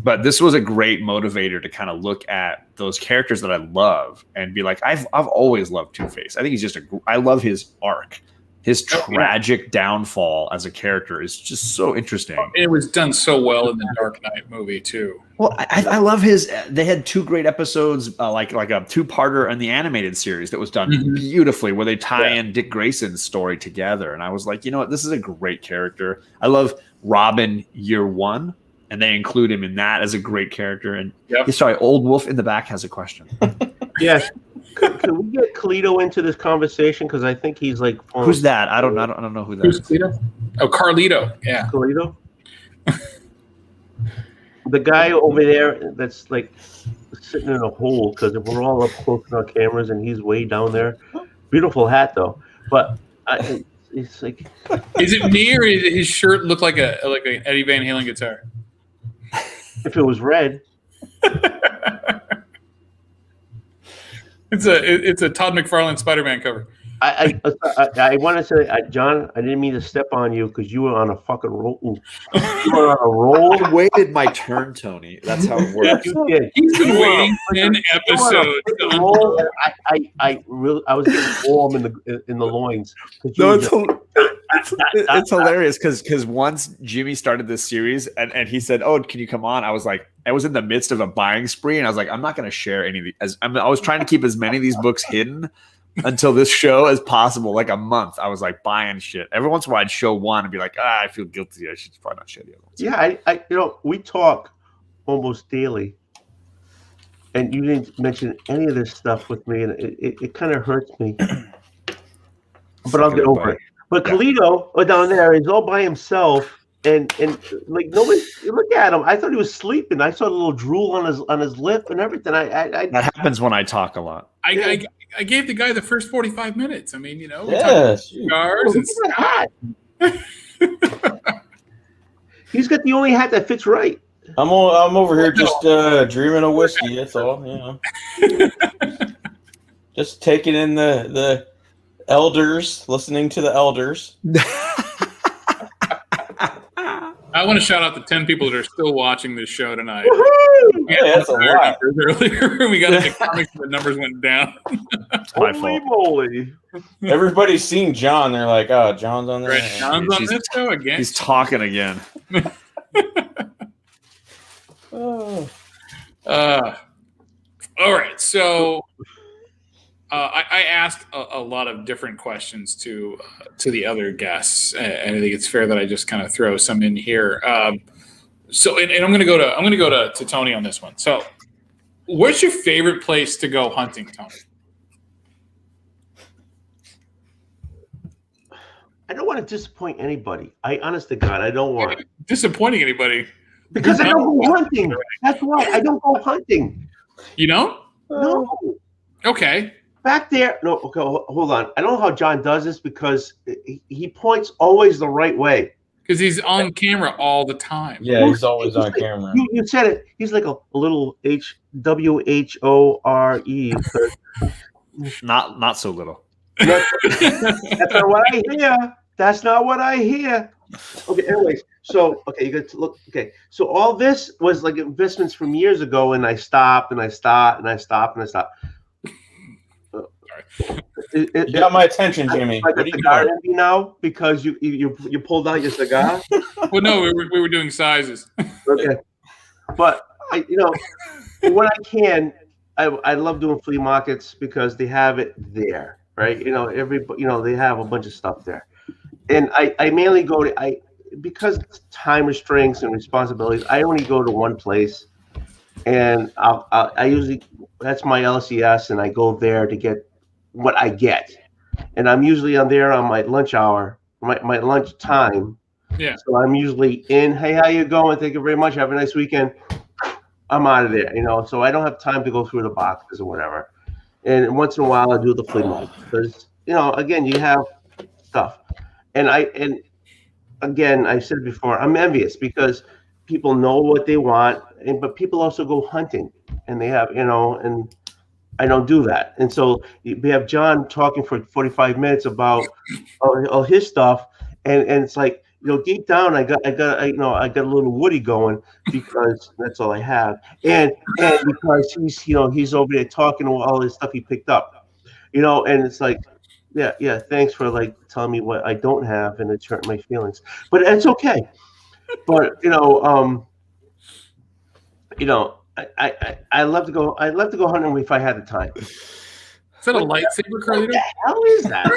But this was a great motivator to kind of look at those characters that I love and be like, I've always loved Two-Face. I think he's I love his arc. His tragic downfall as a character is just so interesting. It was done so well in the Dark Knight movie too. Well, I love his. They had 2 great episodes, like a 2-parter in the animated series that was done beautifully, where they tie in Dick Grayson's story together. And I was like, you know what, this is a great character. I love Robin Year One, and they include him in that as a great character. And sorry, Old Wolf in the back has a question. Yes. Can we get Carlito into this conversation? Because I think he's like. Who's that? I don't know who that is. Carlito? Oh, Carlito. Yeah. Carlito. The guy over there that's like sitting in a hole because we're all up close to our cameras and he's way down there. Beautiful hat though, but it's like. Is it me or did his shirt look like an Eddie Van Halen guitar? If it was red. It's a Todd McFarlane Spider-Man cover. I want to say, John, I didn't mean to step on you because you were on a fucking roll. You were on a roll. I waited my turn, Tony. That's how it works. You did. He's been waiting 10 episodes. I was getting warm in the loins. No, it's hilarious because once Jimmy started this series and he said, "Oh, can you come on?" I was like, I was in the midst of a buying spree, and I was like, I'm not going to share any of these. I was trying to keep as many of these books hidden until this show as possible. Like a month, I was like buying shit. Every once in a while, I'd show one and be like, I feel guilty. I should probably not share the other ones. Yeah, we talk almost daily, and you didn't mention any of this stuff with me, and it kind of hurts me. But I'll get over it. But Carlito down there is all by himself, and like nobody. Look at him. I thought he was sleeping. I saw a little drool on his lip and everything. That happens when I talk a lot. I gave the guy the first 45 minutes. I mean, we talked cigars and hat. He's got the only hat that fits right. I'm over here just dreaming of whiskey. That's all. Just taking in the elders, listening to the elders. I want to shout out the 10 people that are still watching this show tonight. That's a lot. Earlier, we got into comics and the numbers went down. Holy moly. Everybody's seen John. They're like, oh, John's on there. Right, John's on this show again. He's talking again. All right, so I asked a lot of different questions to the other guests, and I think it's fair that I just kind of throw some in here. So, and I'm going to go to Tony on this one. So, what's your favorite place to go hunting, Tony? I don't want to disappoint anybody. Honest to God, I don't want disappointing anybody because I don't go hunting. That's why I don't go hunting. You don't? No. Okay. Back there, no. Okay, hold on. I don't know how John does this because he points always the right way. Because he's on camera all the time. Yeah, he's always on camera. You said it. He's like a little WHORE. Not so little. That's not what I hear. That's not what I hear. Okay, anyways. So, okay, you got to look. Okay, so all this was like investments from years ago, and I stopped, and I stopped, and I stopped, and I stopped. sorry. You got my attention, Jimmy. Like What a do you cigar got? envy now because you pulled out your cigar. Well, no, we were doing sizes. Okay, but when I can, I love doing flea markets because they have it there, right? They have a bunch of stuff there, and I mainly go to because time restraints and responsibilities. I only go to one place, and I usually that's my LCS, and I go there to get what I get, and I'm usually on there on my lunch hour, my lunch time. Yeah. So I'm usually in. Hey, how you going? Thank you very much. Have a nice weekend. I'm out of there, so I don't have time to go through the boxes or whatever. And once in a while, I do the flea market because, again, you have stuff. And again, I said before, I'm envious because people know what they want, but people also go hunting, and they have, and I don't do that. And so we have John talking for 45 minutes about all his stuff, and it's like, deep down, I got a little Woody going because that's all I have, and because he's over there talking to all this stuff he picked up, and it's like, yeah, thanks for like telling me what I don't have, and it's hurt my feelings, but it's okay. But I love to go. I love to go hunting if I had the time. Is that a lightsaber, Carlito? What the hell is that?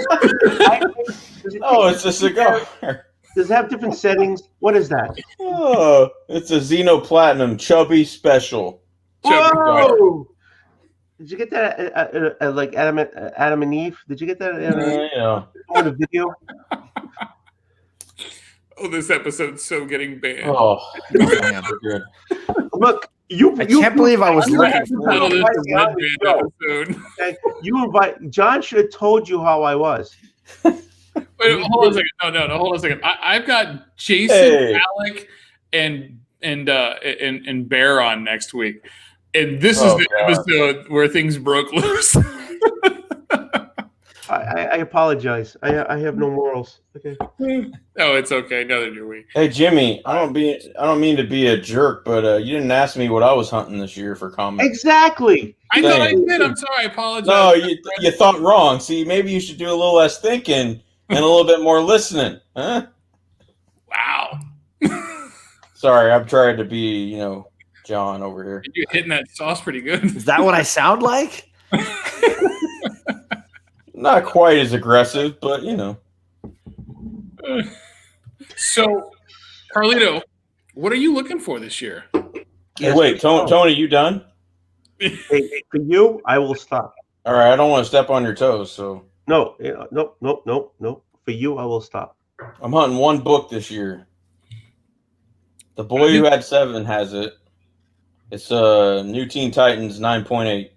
Oh, it's a cigar. Does it have different settings? What is that? Oh, it's a Xeno Platinum Chubby Special. Whoa! Did you get that at like Adam and Eve? Did you get that on the video? Oh, this episode's so getting banned. Oh, man, good. Look, I can't believe I was looking for Title it. this the Red Band episode. Okay, you invite John should have told you how I was. Wait, hold on a second. No, hold on a second. I've got Jason, Alec, and Bear on next week, and this is the episode where things broke loose. I apologize. I have no morals. Okay. No, it's okay. Neither do we. Hey Jimmy, I don't mean to be a jerk, but you didn't ask me what I was hunting this year for comics. Exactly. I thought I did. I'm sorry. I apologize. No, you thought wrong. See, maybe you should do a little less thinking and a little bit more listening. Huh? Wow. Sorry, I've tried to be, John over here. You're hitting that sauce pretty good. Is that what I sound like? Not quite as aggressive, but So, Carlito, what are you looking for this year? Hey, wait, Tony, you done? Hey, for you, I will stop. All right, I don't want to step on your toes, so No. For you, I will stop. I'm hunting one book this year. The Boy Who Had 7 has it. It's New Teen Titans 9.8.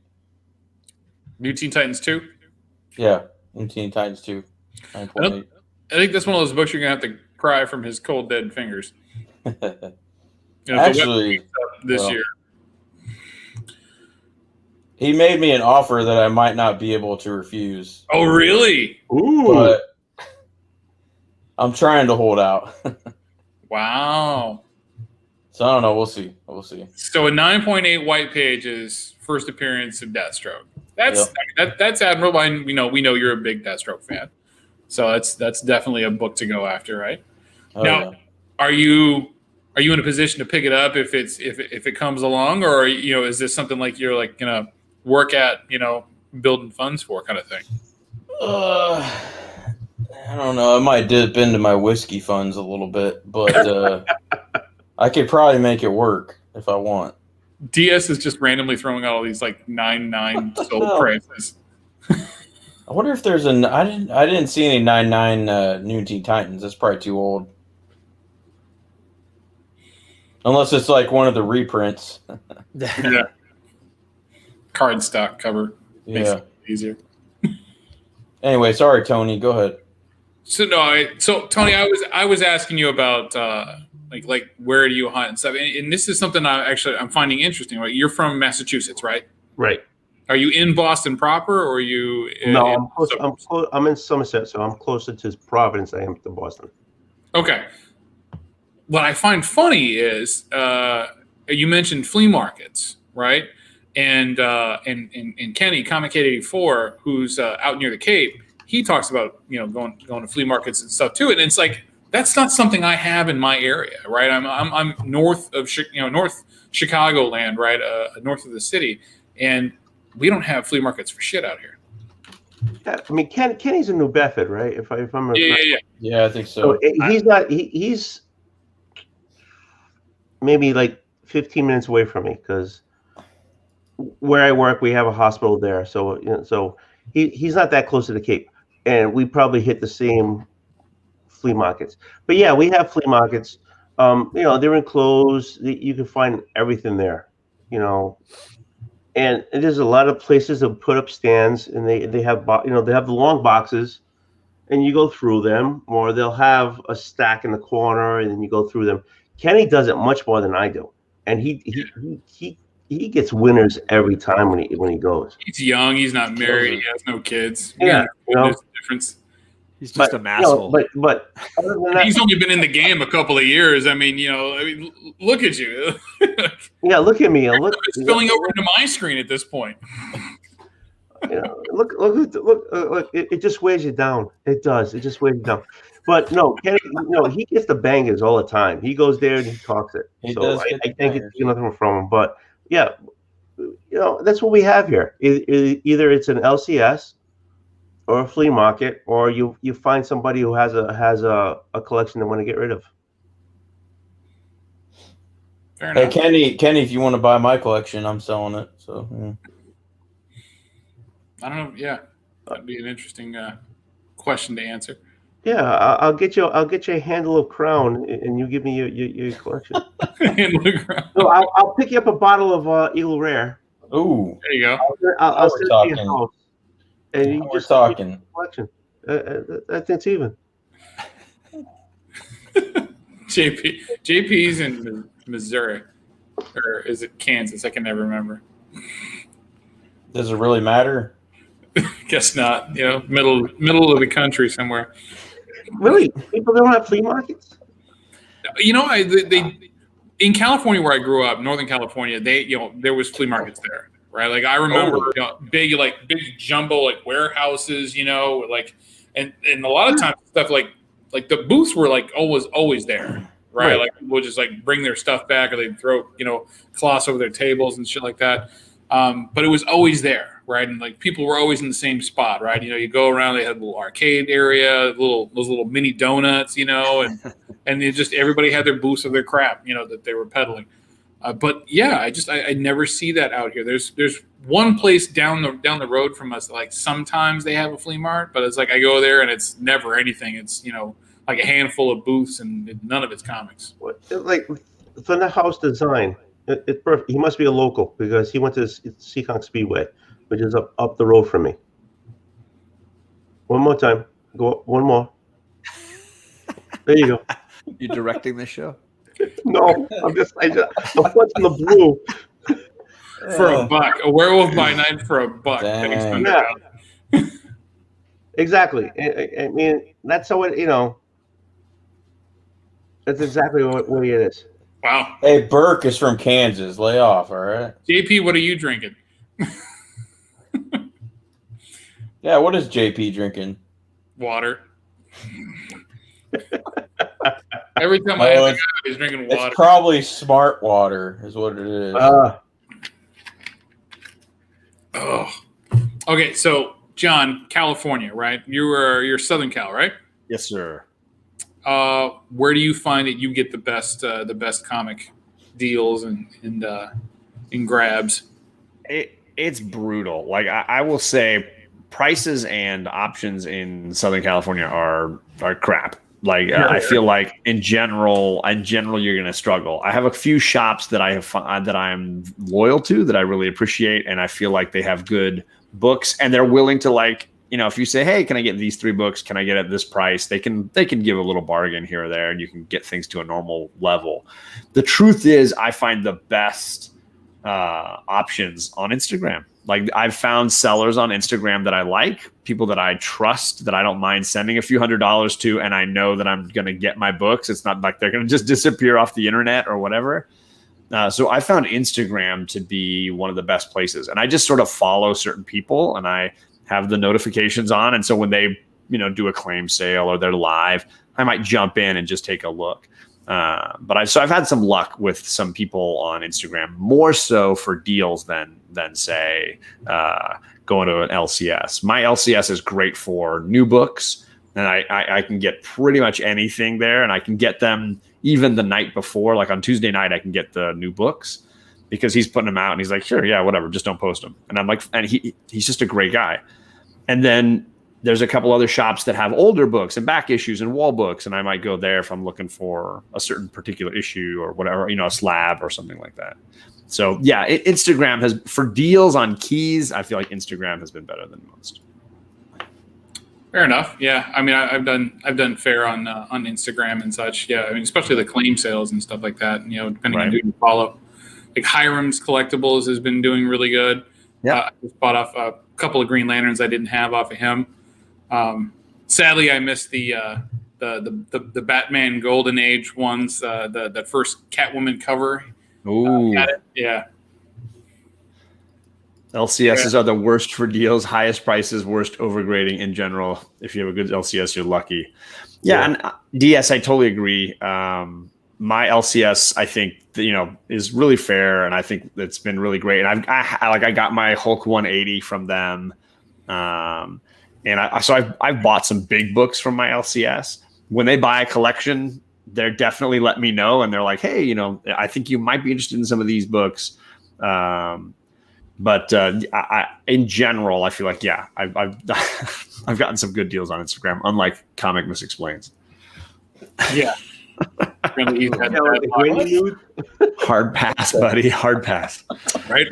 New Teen Titans 2? Yeah, New Teen Titans 2 9.8. I think that's one of those books you're going to have to cry from his cold, dead fingers. Actually, this year. He made me an offer that I might not be able to refuse. Oh, really? Ooh. But I'm trying to hold out. Wow. So I don't know. We'll see. So a 9.8 white page is first appearance of Deathstroke. That's admirable. And we know you're a big Deathstroke fan, so that's definitely a book to go after, right? Now, are you in a position to pick it up if it comes along, or is this something like you're like gonna work at building funds for kind of thing? I don't know. I might dip into my whiskey funds a little bit, but I could probably make it work if I want. DS is just randomly throwing out all these like 9.9 sold prices. I wonder if there's I didn't see any 9.9 New Teen Titans. That's probably too old. Unless it's like one of the reprints. Yeah. Card stock cover. Makes it easier. Anyway, sorry, Tony. Go ahead. So Tony, I was asking you about like where do you hunt and stuff, and this is something I'm finding interesting. Right, you're from Massachusetts, right? Right. Are you in Boston proper, or are you? No, I'm in Somerset, so I'm closer to Providence than I am to Boston. Okay. What I find funny is you mentioned flea markets, right? And Kenny, Comic Kid 84, who's out near the Cape, he talks about going to flea markets and stuff too. And it's like that's not something I have in my area, right? I'm north of North Chicagoland, right, north of the city, and we don't have flea markets for shit out here. Yeah, I mean, Kenny's in New Bedford, right? If I'm yeah, I think so. He's maybe like 15 minutes away from me because where I work, we have a hospital there. So he's not that close to the Cape, and we probably hit the same flea markets. But yeah, we have flea markets. They're enclosed. You can find everything there. And there's a lot of places that put up stands, and they have they have the long boxes, and you go through them, or they'll have a stack in the corner, and then you go through them. Kenny does it much more than I do, and he gets winners every time when he goes. He's young. He's not married. He has no kids. Yeah, there's a difference. He's just a masshole. But other than that, he's only been in the game a couple of years. I mean, look at you. Yeah, look at me. It's spilling over into my screen at this point. Look! It just weighs you down. It does. It just weighs you down. But no, Kenny, he gets the bangers all the time. He goes there and he talks it. I can't get nothing from him. But yeah, that's what we have here. Either it's an LCS or a flea market, or you find somebody who has a collection they want to get rid of. Hey, Kenny, if you want to buy my collection, I'm selling it. So I don't know. Yeah, that'd be an interesting question to answer. Yeah, I'll get you a handle of Crown, and you give me your collection. No, I'll pick you up a bottle of Eagle Rare. Ooh, there you go. I'll send it to your house. And you just talking. Collection. I think it's even. JP's in Missouri, or is it Kansas? I can never remember. Does it really matter? Guess not. Middle of the country somewhere. Really, people don't have flea markets. They in California where I grew up, Northern California, there was flea markets there. Right, like I remember big jumbo warehouses, and a lot of times stuff like the booths were always there, right? Like people would just bring their stuff back, or they'd throw cloths over their tables and shit like that. But it was always there, right? And people were always in the same spot, right? You go around, they had a little arcade area, those little mini donuts, and everybody had their booths of their crap, that they were peddling. But yeah, I never see that out here. There's one place down the road from us. Sometimes they have a flea mart, but it's I go there and it's never anything. It's a handful of booths and none of it's comics. For the house design, it's perfect. He must be a local because he went to Seekonk Speedway, which is up the road from me. One more time, go one more. There you go. You're directing this show. No, I'm punching the blue for a buck. A werewolf by night for a buck. Yeah. Exactly. I mean, that's how it. That's exactly what it is. Wow. Hey, Burke is from Kansas. Lay off, all right. JP, what are you drinking? Yeah, what is JP drinking? Water. Every time I have a guy, he's drinking water. It's probably smart water, is what it is. Okay, so John, California, right? You're Southern Cal, right? Yes, sir. Where do you find that you get the best comic deals and grabs? It's brutal. I will say, prices and options in Southern California are crap. I feel like in general, you're going to struggle. I have a few shops that I'm loyal to that I really appreciate, and I feel like they have good books, and they're willing to if you say, hey, can I get these 3 books? Can I get at this price? They can give a little bargain here or there, and you can get things to a normal level. The truth is, I find the best options on Instagram. I've found sellers on Instagram that I like, people that I trust, that I don't mind sending a few $100s to, and I know that I'm going to get my books. It's not like they're going to just disappear off the internet or whatever. So I found Instagram to be one of the best places, and I just sort of follow certain people, and I have the notifications on, and so when they do a claim sale or they're live, I might jump in and just take a look. But I've had some luck with some people on Instagram, more so for deals than say going to an LCS. My LCS is great for new books, and I can get pretty much anything there, and I can get them even the night before. Like on Tuesday night, I can get the new books because he's putting them out, and he's like, sure, yeah, whatever, just don't post them. And I'm like, and he's just a great guy. And then there's a couple other shops that have older books and back issues and wall books, and I might go there if I'm looking for a certain particular issue or whatever, a slab or something like that. So yeah, Instagram has, for deals on keys, I feel like Instagram has been better than most. Fair enough. Yeah, I mean, I've done fair on Instagram and such. Yeah, I mean, especially the claim sales and stuff like that. Depending on who you follow. Like Hiram's Collectibles has been doing really good. Yeah, I just bought off a couple of Green Lanterns I didn't have off of him. Sadly, I missed the Batman Golden Age ones. The first Catwoman cover. Ooh, yeah. LCSs are the worst for deals, highest prices, worst overgrading in general. If you have a good LCS, you're lucky. Yeah. And DS, I totally agree. My LCS, I think, is really fair, and I think it's been really great. And I got my Hulk 180 from them, and I've bought some big books from my LCS. When they buy a collection, they're definitely let me know, and they're like, hey, I think you might be interested in some of these books. But in general, I feel like, yeah, I've I've gotten some good deals on Instagram, unlike Comic Misexplains. Yeah. Really Hard pass, buddy. Hard pass. Right?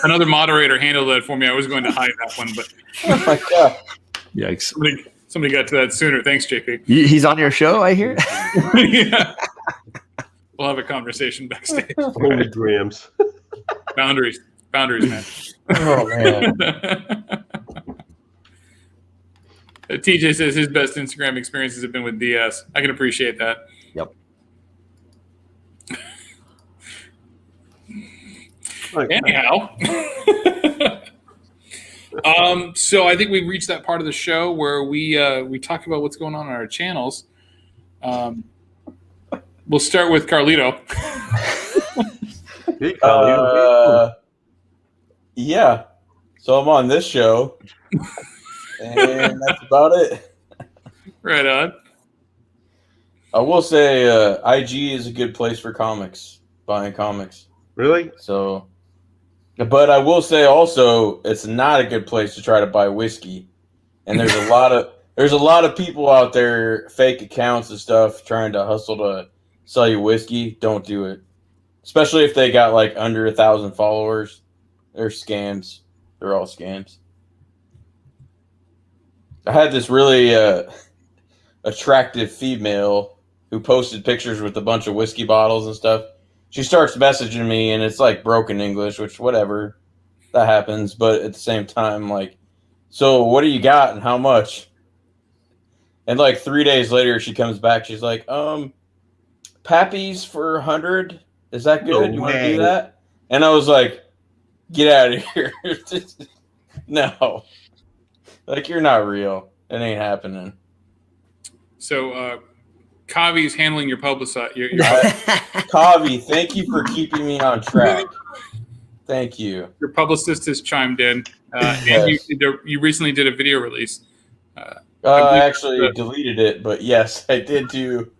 Another moderator handled that for me. I was going to hide that one, but oh my God. Yikes. Somebody got to that sooner. Thanks, JP. He's on your show, I hear. Yeah. We'll have a conversation backstage. Holy grams. Boundaries, man. Oh man. TJ says his best Instagram experiences have been with DS. I can appreciate that. Yep. Anyhow. So I think we've reached that part of the show where we talk about what's going on our channels. We'll start with Carlito. Hey, Carlito. Yeah. So I'm on this show. And that's about it. Right on. I will say IG is a good place for comics, buying comics. Really? So, but I will say also it's not a good place to try to buy whiskey. And there's a lot of people out there, fake accounts and stuff, trying to hustle to sell you whiskey. Don't do it. Especially if they got like under 1,000 followers. They're scams. They're all scams. I had this really attractive female who posted pictures with a bunch of whiskey bottles and stuff. She starts messaging me, and it's like broken English, which whatever, that happens. But at the same time, like, so what do you got and how much? And like 3 days later, she comes back. She's like, Pappy's for 100. Is that good? No you want to way. do that? And I was like, get out of here. No. Like, you're not real. It ain't happening. So, Kavi's handling your publicist. Kavi, thank you for keeping me on track. Thank you. Your publicist has chimed in, Yes. and you recently did a video release. I actually deleted it, but yes, I did do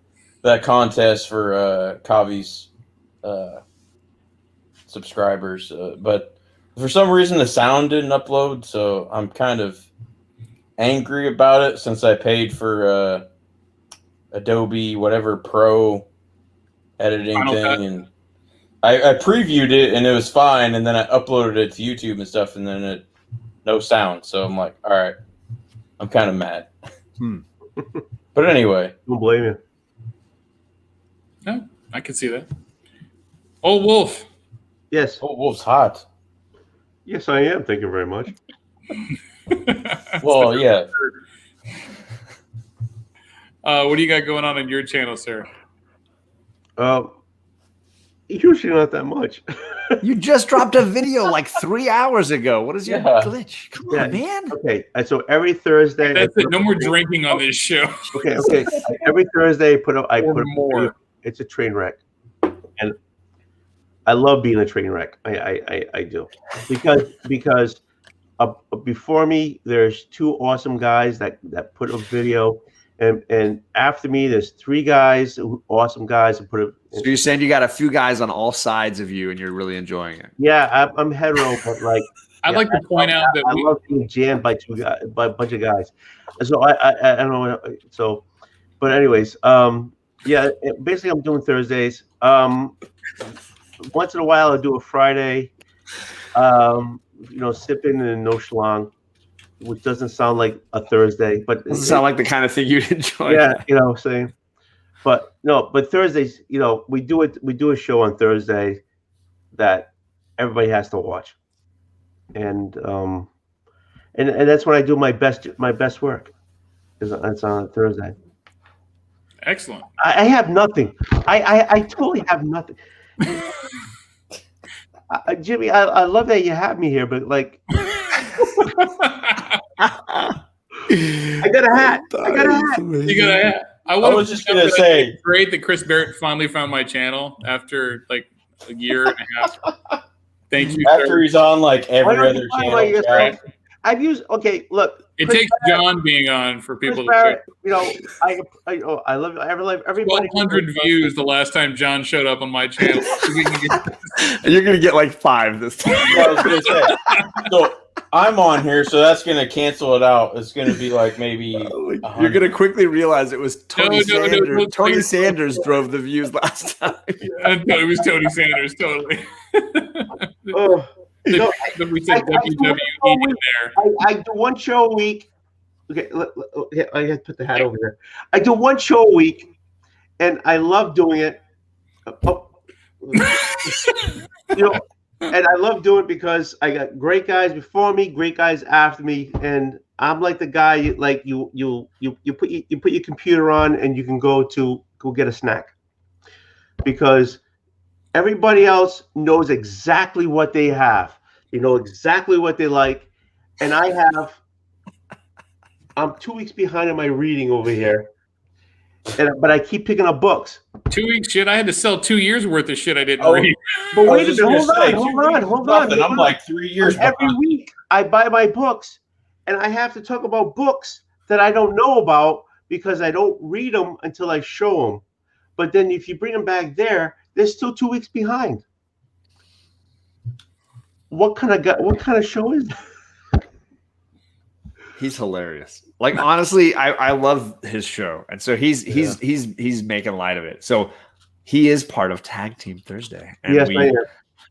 that contest for Kavi's subscribers. But for some reason, the sound didn't upload, so I'm kind of angry about it since I paid for Adobe whatever Pro editing Final thing, Cut. and I previewed it and it was fine, and then I uploaded it to YouTube and stuff, and then no sound. So I'm like, all right, I'm kind of mad. But anyway, Don't blame you. No, I can see that. Old Wolf. Yes. oh, Wolf's hot. Yes, I am. Thank you very much. Well, yeah. What do you got going on your channel, sir? Usually not that much. You just dropped a video like 3 hours ago. What is your Yeah. glitch? Come Yeah. on, man. Okay, so every Thursday. That's it. No more drinking on this show. Okay. Every Thursday, I Or put up more. It's a train wreck, and I love being a train wreck. I do because before me, there's two awesome guys that put a video, and after me, there's three guys, awesome guys, that put a. So you're saying you got a few guys on all sides of you, and you're really enjoying it. Yeah, I'm hetero, but like. I'd like to point out that I love being jammed by by a bunch of guys. So I don't know. So, but anyways, yeah. Basically, I'm doing Thursdays. Once in a while, I'll do a Friday. Sipping and no schlong, which doesn't sound like a Thursday, but Doesn't sound like the kind of thing you'd enjoy. Yeah, saying. But no, but Thursdays, we do it. We do a show on Thursday that everybody has to watch. And that's when I do my best work. It's on a Thursday. excellent. I have nothing. I totally have nothing. Jimmy, I love that you have me here, but like, I got a hat. You got a hat. I was just gonna say, it's great that Chris Barrett finally found my channel after like a year and a half. Thank you. After sir. he's on like every other channel. Right. I've used. Okay, look. It Chris takes Barrett, John being on for Chris people Barrett, to. I love everybody. 1,200 views the last time John showed up on my channel. You're gonna get like 5 this time. I was gonna say. So I'm on here, so that's gonna cancel it out. It's gonna be like maybe. You're gonna quickly realize it was Tony Sanders. no, Tony Sanders drove the views last time. It was Tony Sanders, totally. Oh, no, We said WWE in there. I do one show a week. Okay, I have to put the hat over there. I do one show a week, and I love doing it. And I love doing it because I got great guys before me, great guys after me, and I'm like the guy you put your computer on and you can go get a snack, because everybody else knows exactly what they have. You know exactly what they like, and I'm 2 weeks behind in my reading over here, but I keep picking up books. 2 weeks shit. I had to sell 2 years worth of shit I didn't Oh, read. But wait, hold on. And I'm like 3 years. Every week I buy my books, and I have to talk about books that I don't know about because I don't read them until I show them. But then if you bring them back there, they're still 2 weeks behind. What kind of show is that? He's hilarious. Like honestly, I love his show, and so he's making light of it. So he is part of Tag Team Thursday, and Yes, I am.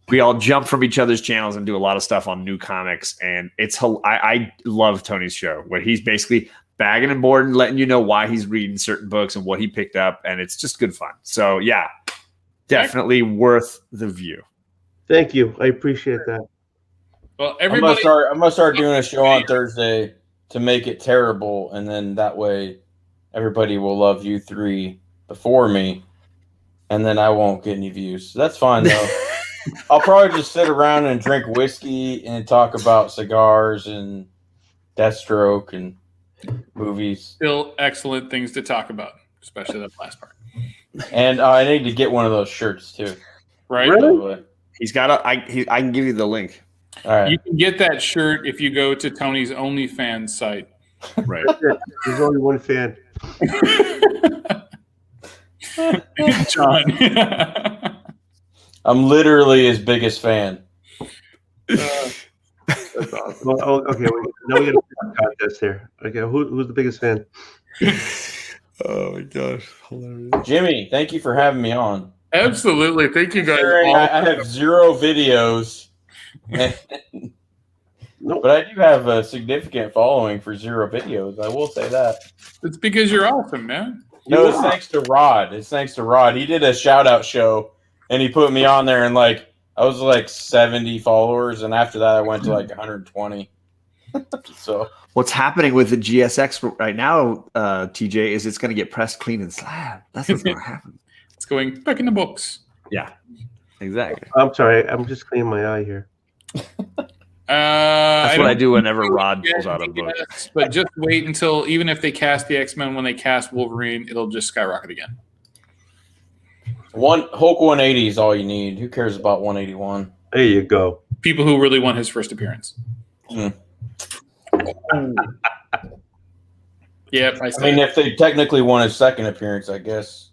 we all jump from each other's channels and do a lot of stuff on new comics. And I love Tony's show where he's basically bagging and boarding, letting you know why he's reading certain books and what he picked up, and it's just good fun. So yeah, definitely worth the view. Thank you. I appreciate that. Well, I'm everybody. gonna start doing a show on Thursday to make it terrible, and then that way everybody will love you three before me, and then I won't get any views. So that's fine though. I'll probably just sit around and drink whiskey and talk about cigars and Deathstroke and movies. Still excellent things to talk about, especially that last part. And I need to get one of those shirts too. Right? Really? He's got I can give you the link. All right. You can get that shirt if you go to Tony's OnlyFans site. Right. There's only one fan. John. I'm literally his biggest fan. That's awesome. Okay, now we got a contest here. Okay, who's the biggest fan? Oh my gosh, hilarious. Jimmy, thank you for having me on. Absolutely. Thank you guys. I have 0 videos. But I do have a significant following for 0 videos. I will say that. It's because you're awesome, man. No, it's thanks to Rod. It's thanks to Rod. He did a shout out show and he put me on there, and like I was like 70 followers, and after that I went to like 120. So what's happening with the GSX right now, TJ, is it's going to get pressed, clean, and slabbed. That's what's going to happen. It's going back in the books. Yeah. Exactly. I'm sorry. I'm just cleaning my eye here. That's what I do whenever Rod pulls out a book. Yes, but just wait until, even if they cast the X-Men, when they cast Wolverine, it'll just skyrocket again. Hulk 180 is all you need. Who cares about 181? There you go. People who really want his first appearance. Mm. Yep, I mean, if they technically want his second appearance, I guess.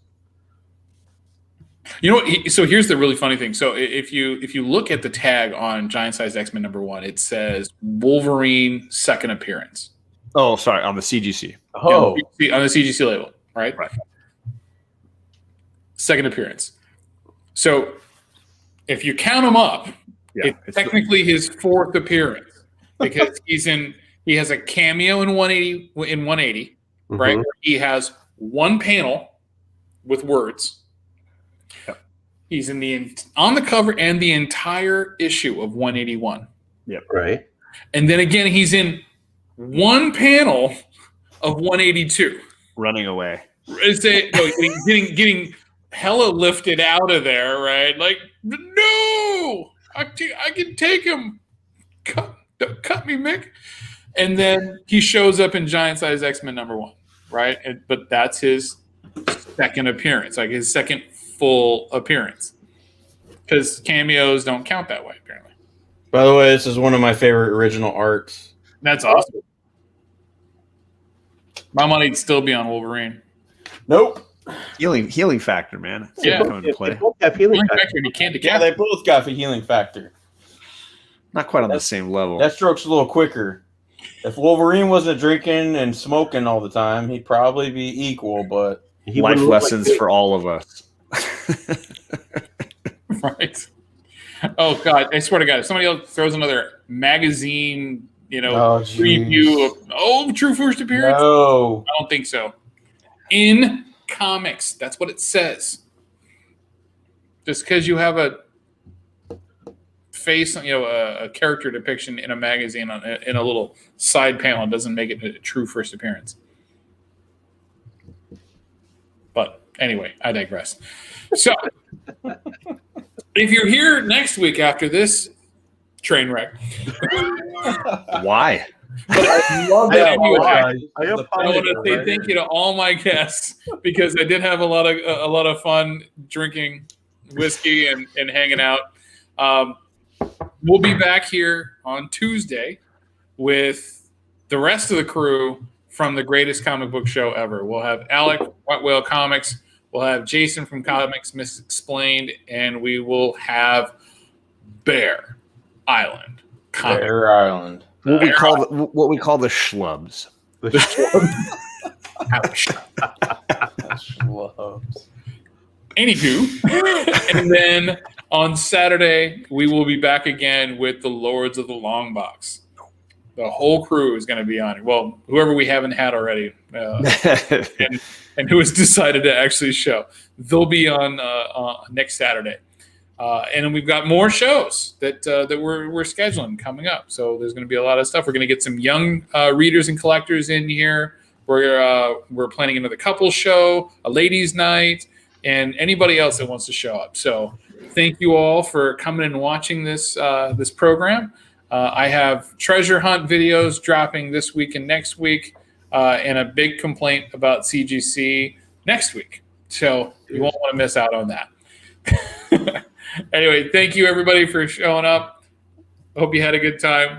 You know what? So here's the really funny thing. So if you look at the tag on Giant Size X-Men #1, it says Wolverine second appearance. Oh, sorry, on the CGC. Oh, Yeah, on the CGC label, right? Right. Second appearance. So if you count them up, it's technically his fourth appearance because he has a cameo in 180 right? Mhm. Where he has one panel with words. Yep. He's on the cover and the entire issue of 181. Yep. Right. And then again, he's in one panel of 182. Running away. Getting hella lifted out of there, right? Like, no, I can take him. Cut me, Mick. And then he shows up in Giant Size X-Men #1, right? But that's his second appearance, like his second full appearance, because cameos don't count that way, apparently. by the way, this is one of my favorite original arts. That's awesome. My money'd still be on Wolverine. Nope. Healing factor, man. Yeah. Coming to play. They both have healing Healing factor. factor, you can't Yeah, decap. they both got the healing factor. Not quite on the same level. That stroke's a little quicker. If Wolverine wasn't drinking and smoking all the time, he'd probably be equal, but He Life wouldn't look lessons like for all of us. Right. Oh God! I swear to God, if somebody else throws another magazine, preview of True First Appearance, no. I don't think so. In comics, that's what it says. Just because you have a face, a character depiction in a magazine in a little side panel doesn't make it a true first appearance. But anyway, I digress. So, if you're here next week after this train wreck, Why? I love that. Anyway, I I want to say thank you to all my guests because I did have a lot of fun drinking whiskey and hanging out. We'll be back here on Tuesday with the rest of the crew from the greatest comic book show ever. We'll have Alec, White Whale Comics. We'll have Jason from Comics Misexplained, and we will have Bear Island Comics. Bear Island. What we call the schlubs. Ouch. Schlubs. Anywho, and then on Saturday, we will be back again with the Lords of the Long Box. The whole crew is going to be on it. Well, whoever we haven't had already, and who has decided to actually show. They'll be on next Saturday. And then we've got more shows that we're scheduling coming up. So there's going to be a lot of stuff. We're going to get some young readers and collectors in here. We're planning another couples show, a ladies' night, and anybody else that wants to show up. So thank you all for coming and watching this program. I have treasure hunt videos dropping this week and next week, and a big complaint about CGC next week. So you won't want to miss out on that. Anyway, thank you everybody for showing up. Hope you had a good time.